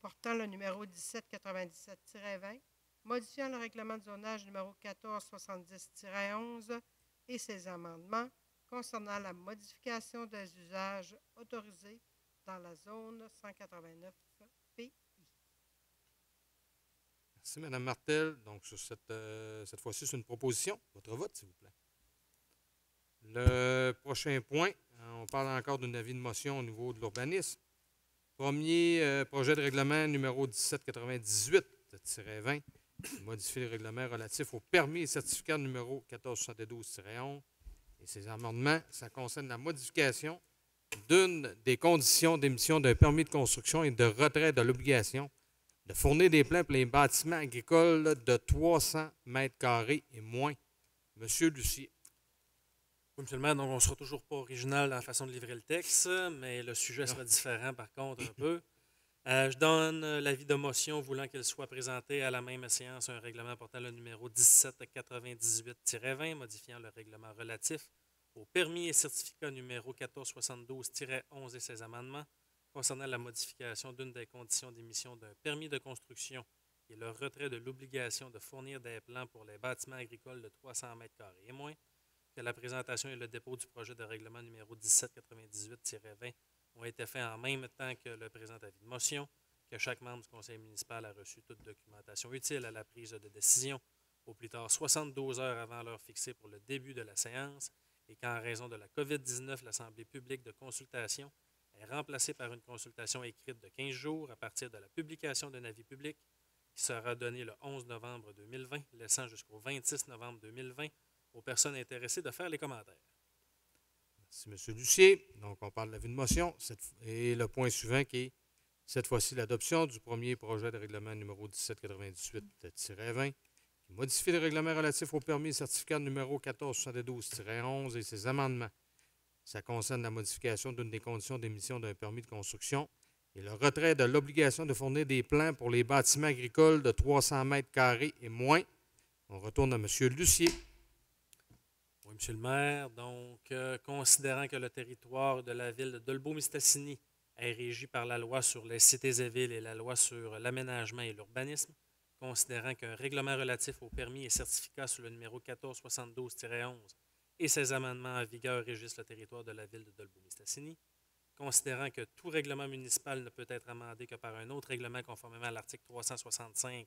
portant le numéro 1797-20, modifiant le règlement de zonage numéro 1470-11 et ses amendements concernant la modification des usages autorisés dans la zone 189 PI. Merci, Mme Martel. Donc, sur cette fois-ci, c'est une proposition. Votre vote, s'il vous plaît. Le prochain point, on parle encore d'un avis de motion au niveau de l'urbanisme. Premier projet de règlement numéro 1798-20, modifier le règlement relatif au permis et certificat numéro 1472-11 et ses amendements. Ça concerne la modification d'une des conditions d'émission d'un permis de construction et de retrait de l'obligation de fournir des plans pour les bâtiments agricoles de 300 mètres carrés et moins. Monsieur Lucier. Oui, monsieur le maire, donc on ne sera toujours pas original dans la façon de livrer le texte, mais le sujet sera différent par contre un peu. Je donne l'avis de motion voulant qu'il soit présenté à la même séance un règlement portant le numéro 1798-20, modifiant le règlement relatif au permis et certificat numéro 1472-11 et ses amendements concernant la modification d'une des conditions d'émission d'un permis de construction et le retrait de l'obligation de fournir des plans pour les bâtiments agricoles de 300 mètres carrés et moins, que la présentation et le dépôt du projet de règlement numéro 1798-20 ont été faits en même temps que le présent avis de motion, que chaque membre du conseil municipal a reçu toute documentation utile à la prise de décision au plus tard 72 heures avant l'heure fixée pour le début de la séance et qu'en raison de la COVID-19, l'Assemblée publique de consultation est remplacée par une consultation écrite de 15 jours à partir de la publication d'un avis public qui sera donné le 11 novembre 2020, laissant jusqu'au 26 novembre 2020 aux personnes intéressées de faire les commentaires. Merci, M. Lucier. Donc, on parle de l'avis de motion. Et le point suivant qui est, cette fois-ci, l'adoption du premier projet de règlement numéro 1798-20, qui modifie le règlement relatif au permis et certificat numéro 1472-11 et ses amendements. Ça concerne la modification d'une des conditions d'émission d'un permis de construction et le retrait de l'obligation de fournir des plans pour les bâtiments agricoles de 300 mètres carrés et moins. On retourne à M. Lucier. Oui, monsieur le maire. Donc, considérant que le territoire de la ville de Dolbeau-Mistassini est régi par la loi sur les cités et villes et la loi sur l'aménagement et l'urbanisme, considérant qu'un règlement relatif aux permis et certificats sous le numéro 1472-11 et ses amendements en vigueur régissent le territoire de la ville de Dolbeau-Mistassini, considérant que tout règlement municipal ne peut être amendé que par un autre règlement conformément à l'article 365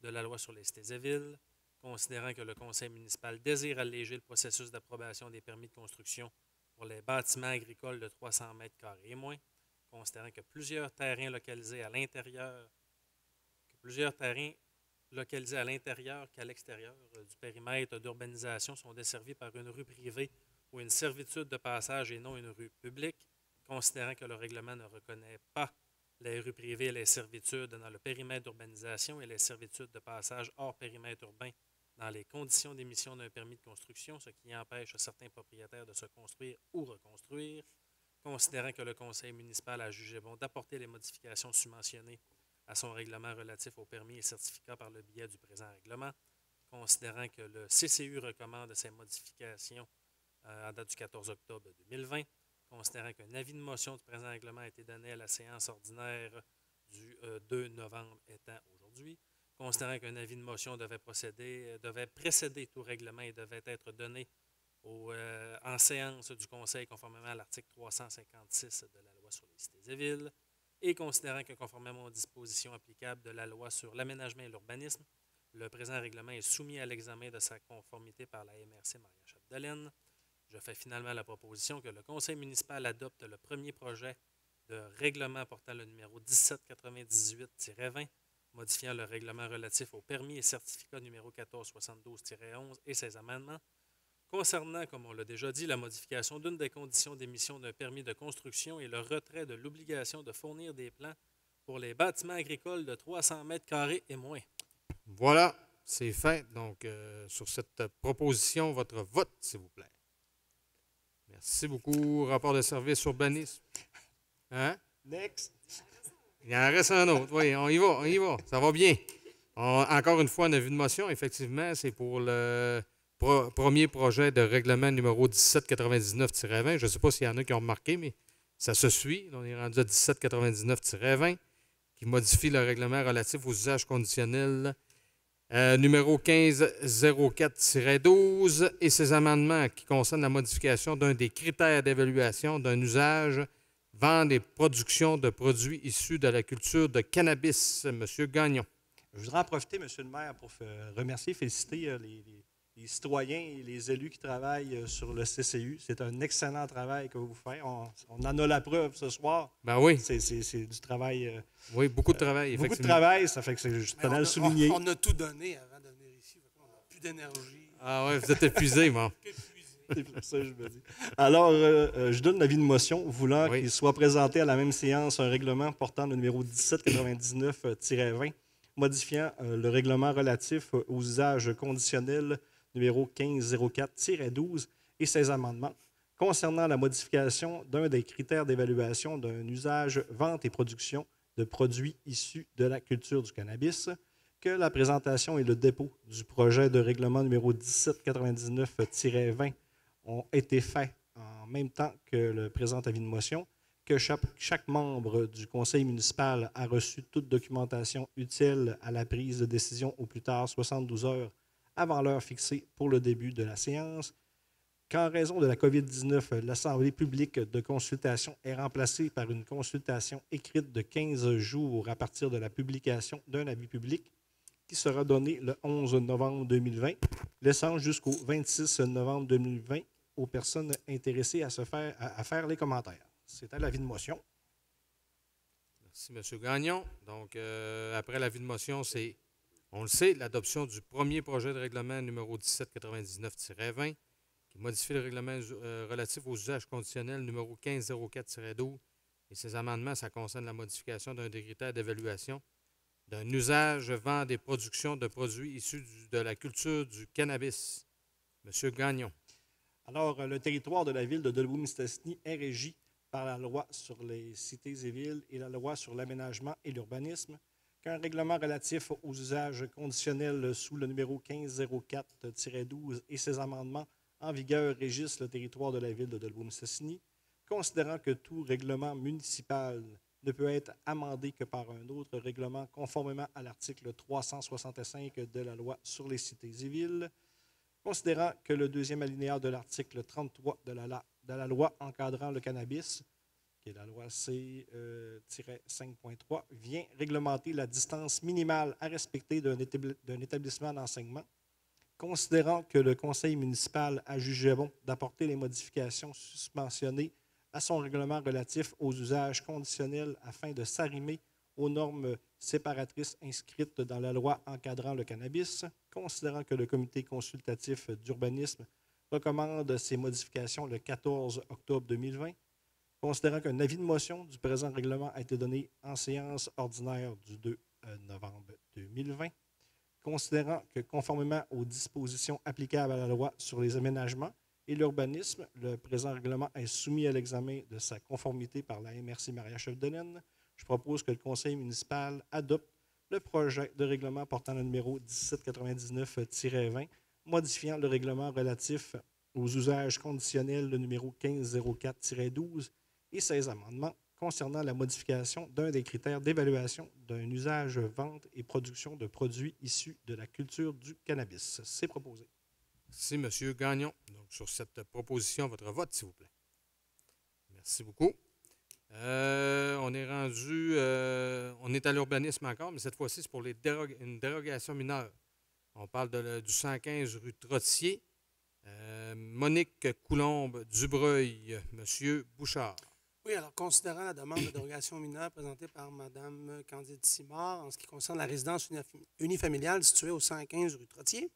de la loi sur les cités et villes, considérant que le conseil municipal désire alléger le processus d'approbation des permis de construction pour les bâtiments agricoles de 300 mètres carrés et moins, considérant que plusieurs terrains localisés à l'intérieur qu'à l'extérieur du périmètre d'urbanisation sont desservis par une rue privée ou une servitude de passage et non une rue publique, considérant que le règlement ne reconnaît pas les rues privées et les servitudes dans le périmètre d'urbanisation et les servitudes de passage hors périmètre urbain dans les conditions d'émission d'un permis de construction, ce qui empêche certains propriétaires de se construire ou reconstruire, considérant que le conseil municipal a jugé bon d'apporter les modifications submentionnées à son règlement relatif aux permis et certificats par le biais du présent règlement, considérant que le CCU recommande ces modifications à date du 14 octobre 2020, considérant qu'un avis de motion du présent règlement a été donné à la séance ordinaire du 2 novembre étant aujourd'hui, considérant qu'un avis de motion devait précéder tout règlement et devait être donné en séance du Conseil conformément à l'article 356 de la loi sur les cités et villes, et considérant que conformément aux dispositions applicables de la loi sur l'aménagement et l'urbanisme, le présent règlement est soumis à l'examen de sa conformité par la MRC Maria-Chapdelaine, je fais finalement la proposition que le Conseil municipal adopte le premier projet de règlement portant le numéro 1798-20, modifiant le règlement relatif aux permis et certificats numéro 1472-11 et ses amendements, concernant, comme on l'a déjà dit, la modification d'une des conditions d'émission d'un permis de construction et le retrait de l'obligation de fournir des plans pour les bâtiments agricoles de 300 mètres carrés et moins. Voilà, c'est fait. Donc, sur cette proposition, votre vote, s'il vous plaît. Merci beaucoup. Rapport de service urbanisme. Hein? Next. Il en reste un autre. Oui, on y va. Ça va bien. Encore une fois, un avis de motion. Effectivement, c'est pour le premier projet de règlement numéro 1799-20. Je ne sais pas s'il y en a qui ont remarqué, mais ça se suit. On est rendu à 1799-20 qui modifie le règlement relatif aux usages conditionnels numéro 1504-12 et ses amendements qui concernent la modification d'un des critères d'évaluation d'un usage, vente et production de produits issus de la culture de cannabis. Monsieur Gagnon. Je voudrais en profiter, M. le maire, pour remercier, féliciter les citoyens et les élus qui travaillent sur le CCU. C'est un excellent travail que vous faites. On en a la preuve ce soir. Ben oui. C'est du travail. Oui, beaucoup de travail, effectivement. Beaucoup de travail, ça fait que je tenais à le souligner. On a tout donné avant de venir ici. On n'a plus d'énergie. Ah oui, vous êtes épuisé, moi. C'est pour ça que je me dis. Alors, je donne l'avis de motion voulant qu'il soit présenté à la même séance un règlement portant le numéro 1799-20, modifiant le règlement relatif aux usages conditionnels numéro 1504-12 et ses amendements concernant la modification d'un des critères d'évaluation d'un usage, vente et production de produits issus de la culture du cannabis, que la présentation et le dépôt du projet de règlement numéro 1799-20 ont été faits en même temps que le présent avis de motion, que chaque membre du conseil municipal a reçu toute documentation utile à la prise de décision au plus tard 72 heures avant l'heure fixée pour le début de la séance, qu'en raison de la COVID-19, l'Assemblée publique de consultation est remplacée par une consultation écrite de 15 jours à partir de la publication d'un avis public qui sera donné le 11 novembre 2020, laissant jusqu'au 26 novembre 2020 aux personnes intéressées à faire les commentaires. C'était l'avis de motion. Merci, M. Gagnon. Donc, après l'avis de motion, c'est, on le sait, l'adoption du premier projet de règlement numéro 1799-20 qui modifie le règlement relatif aux usages conditionnels numéro 1504-12 et ses amendements, ça concerne la modification d'un des critères d'évaluation d'un usage, vente et production de produits issus de la culture du cannabis. M. Gagnon. Alors, le territoire de la ville de Debout-Mistassini est régi par la loi sur les cités et villes et la loi sur l'aménagement et l'urbanisme, qu'un règlement relatif aux usages conditionnels sous le numéro 1504-12 et ses amendements en vigueur régissent le territoire de la ville de Debout-Mistassini, considérant que tout règlement municipal ne peut être amendé que par un autre règlement conformément à l'article 365 de la loi sur les cités et villes, considérant que le deuxième alinéa de l'article 33 de la loi encadrant le cannabis, qui est la loi C-5.3, vient réglementer la distance minimale à respecter d'un établissement d'enseignement, considérant que le conseil municipal a jugé bon d'apporter les modifications susmentionnées à son règlement relatif aux usages conditionnels afin de s'arrimer aux normes séparatrices inscrites dans la loi encadrant le cannabis, considérant que le comité consultatif d'urbanisme recommande ces modifications le 14 octobre 2020, considérant qu'un avis de motion du présent règlement a été donné en séance ordinaire du 2 novembre 2020, considérant que conformément aux dispositions applicables à la loi sur les aménagements et l'urbanisme, le présent règlement est soumis à l'examen de sa conformité par la MRC Maria-Chapdelaine. Je propose que le conseil municipal adopte le projet de règlement portant le numéro 1799-20, modifiant le règlement relatif aux usages conditionnels, le numéro 1504-12, et 16 amendements concernant la modification d'un des critères d'évaluation d'un usage, vente et production de produits issus de la culture du cannabis. C'est proposé. Merci, M. Gagnon. Donc, sur cette proposition, votre vote, s'il vous plaît. Merci beaucoup. On est rendu, on est à l'urbanisme encore, mais cette fois-ci, c'est pour une dérogation mineure. On parle du 115 rue Trottier. Monique Coulombe-Dubreuil, M. Bouchard. Oui, alors, considérant la demande de dérogation mineure présentée par Mme Candide Simard en ce qui concerne la résidence unifamiliale située au 115 rue Trottier,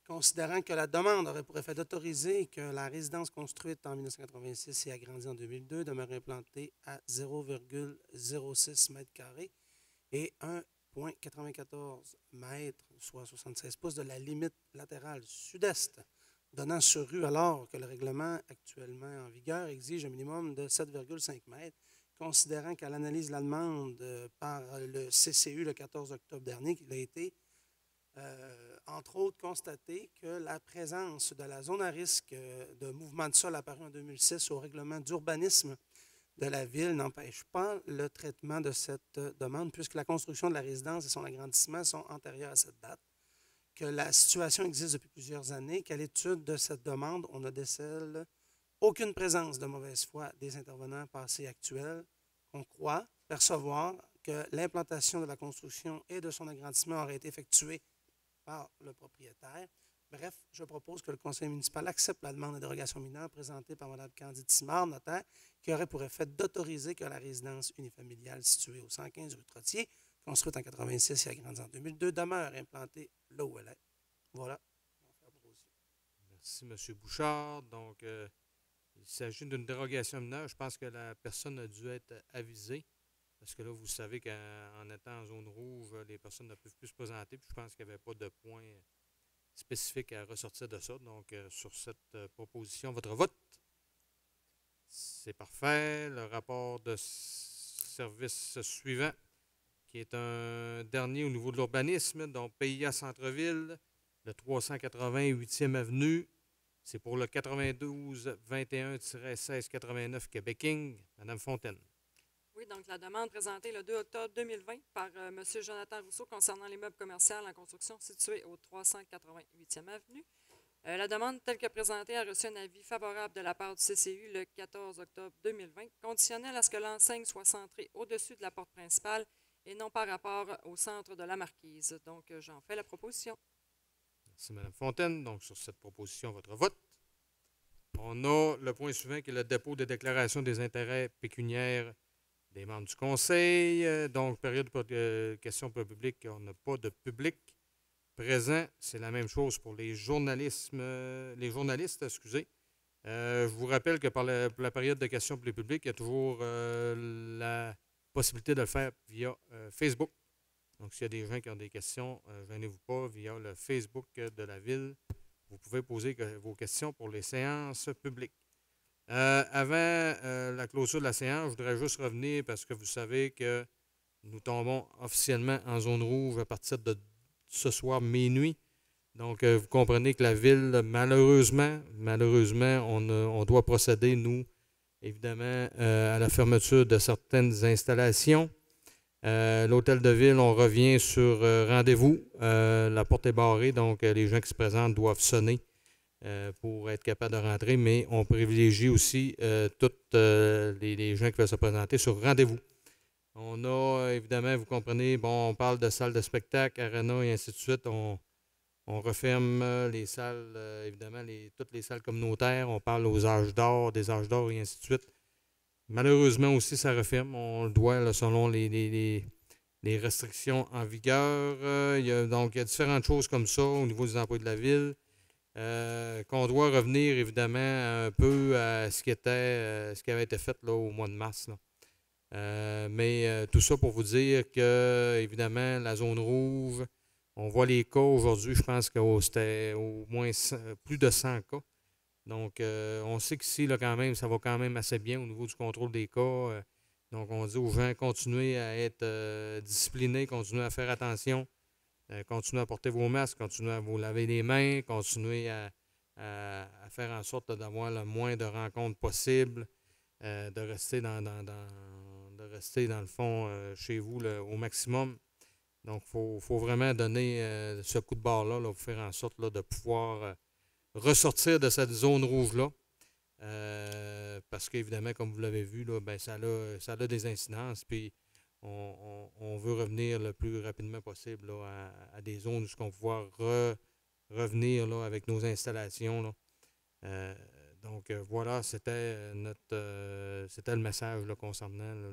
considérant que la demande aurait pour effet d'autoriser que la résidence construite en 1986 et agrandie en 2002 demeure implantée à 0,06 m² et 1,94 m, soit 76 pouces de la limite latérale sud-est donnant sur rue, alors que le règlement actuellement en vigueur exige un minimum de 7,5 m, considérant qu'à l'analyse de la demande par le CCU le 14 octobre dernier, qu'il a été, entre autres, constaté que la présence de la zone à risque de mouvement de sol apparue en 2006 au règlement d'urbanisme de la Ville n'empêche pas le traitement de cette demande, puisque la construction de la résidence et son agrandissement sont antérieurs à cette date, que la situation existe depuis plusieurs années, qu'à l'étude de cette demande, on ne décèle aucune présence de mauvaise foi des intervenants passés et actuels. On croit percevoir que l'implantation de la construction et de son agrandissement aurait été effectuée par le propriétaire. Bref, je propose que le conseil municipal accepte la demande de dérogation mineure présentée par Mme Candide Simard, notaire, qui aurait pour effet d'autoriser que la résidence unifamiliale située au 115 rue Trottier, construite en 1986 et agrandie en 2002, demeure implantée là où elle est. Voilà. Merci, M. Bouchard. Donc, il s'agit d'une dérogation mineure. Je pense que la personne a dû être avisée. Parce que là, vous savez qu'en étant en zone rouge, les personnes ne peuvent plus se présenter. Puis je pense qu'il n'y avait pas de point spécifique à ressortir de ça. Donc, sur cette proposition, votre vote. C'est parfait. Le rapport de service suivant, qui est un dernier au niveau de l'urbanisme, donc PIA Centre-Ville, le 388e Avenue. C'est pour le 92-21-1689 Québec King. Mme Fontaine. Oui, donc la demande présentée le 2 octobre 2020 par M. Jonathan Rousseau concernant l'immeuble commercial en construction situé au 388e Avenue. La demande telle que présentée a reçu un avis favorable de la part du CCU le 14 octobre 2020, conditionnel à ce que l'enseigne soit centrée au-dessus de la porte principale et non par rapport au centre de la marquise. Donc, j'en fais la proposition. Merci, Mme Fontaine. Donc, sur cette proposition, votre vote. On a le point suivant qui est le dépôt de déclaration des intérêts pécuniaires des membres du conseil. Donc, période de questions pour le public, on n'a pas de public présent. C'est la même chose pour les journalistes. Je vous rappelle que pour la période de questions pour le public, il y a toujours la possibilité de le faire via Facebook. Donc, s'il y a des gens qui ont des questions, gênez-vous pas, via le Facebook de la Ville. Vous pouvez poser vos questions pour les séances publiques. Avant la clôture de la séance, je voudrais juste revenir parce que vous savez que nous tombons officiellement en zone rouge à partir de ce soir minuit. Donc, vous comprenez que la Ville, malheureusement, on doit procéder, nous, évidemment, à la fermeture de certaines installations. L'hôtel de ville, on revient sur rendez-vous. La porte est barrée, donc les gens qui se présentent doivent sonner pour être capables de rentrer, mais on privilégie aussi tous les gens qui veulent se présenter sur rendez-vous. On a, évidemment, vous comprenez, bon, on parle de salles de spectacle, aréna et ainsi de suite. On referme les salles, évidemment, toutes les salles communautaires. On parle aux âges d'or, des âges d'or et ainsi de suite. Malheureusement aussi, ça referme. On le doit là, selon les restrictions en vigueur. Donc, il y a différentes choses comme ça au niveau des emplois de la Ville. Qu'on doit revenir, évidemment, un peu à ce qui avait été fait là, au mois de mars. Là. Mais tout ça pour vous dire que, évidemment, la zone rouge, on voit les cas aujourd'hui, je pense que c'était au moins plus de 100 cas. Donc, on sait qu'ici, là, quand même, ça va quand même assez bien au niveau du contrôle des cas. Donc, on dit aux gens, continuez à être disciplinés, continuez à faire attention, continuez à porter vos masques, continuez à vous laver les mains, continuez à à faire en sorte d'avoir le moins de rencontres possible, de rester dans le fond chez vous au maximum. Donc, il faut vraiment donner ce coup de barre-là pour faire en sorte là, de pouvoir ressortir de cette zone rouge-là. Parce qu'évidemment, comme vous l'avez vu, là, ben, ça a des incidences. Puis, on veut revenir le plus rapidement possible là, à des zones où on va pouvoir revenir là, avec nos installations. Là. Donc, voilà, c'était le message là, concernant là,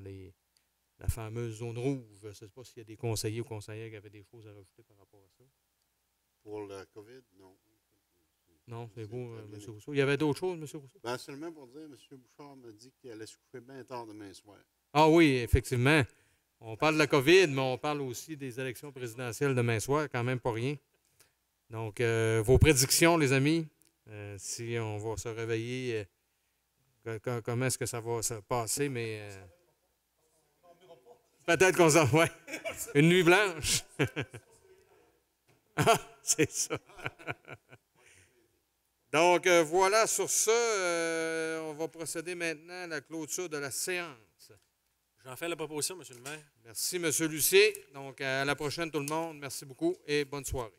la fameuse zone rouge. Je ne sais pas s'il y a des conseillers ou conseillères qui avaient des choses à rajouter par rapport à ça. Pour la COVID, non. Non, c'est beau, M. Rousseau. Il y avait d'autres choses, M. Rousseau? Ben, seulement pour dire, M. Bouchard m'a dit qu'il allait se coucher bien tard demain soir. Ah oui, effectivement. On parle de la COVID, mais on parle aussi des élections présidentielles demain soir, quand même pas rien. Donc, vos prédictions, les amis, si on va se réveiller, comment est-ce que ça va se passer, mais peut-être qu'on s'en... Ouais. Une nuit blanche. Ah, c'est ça. Donc, voilà, sur ça, on va procéder maintenant à la clôture de la séance. J'en fais la proposition, M. le maire. Merci, M. Lucier. Donc, à la prochaine, tout le monde. Merci beaucoup et bonne soirée.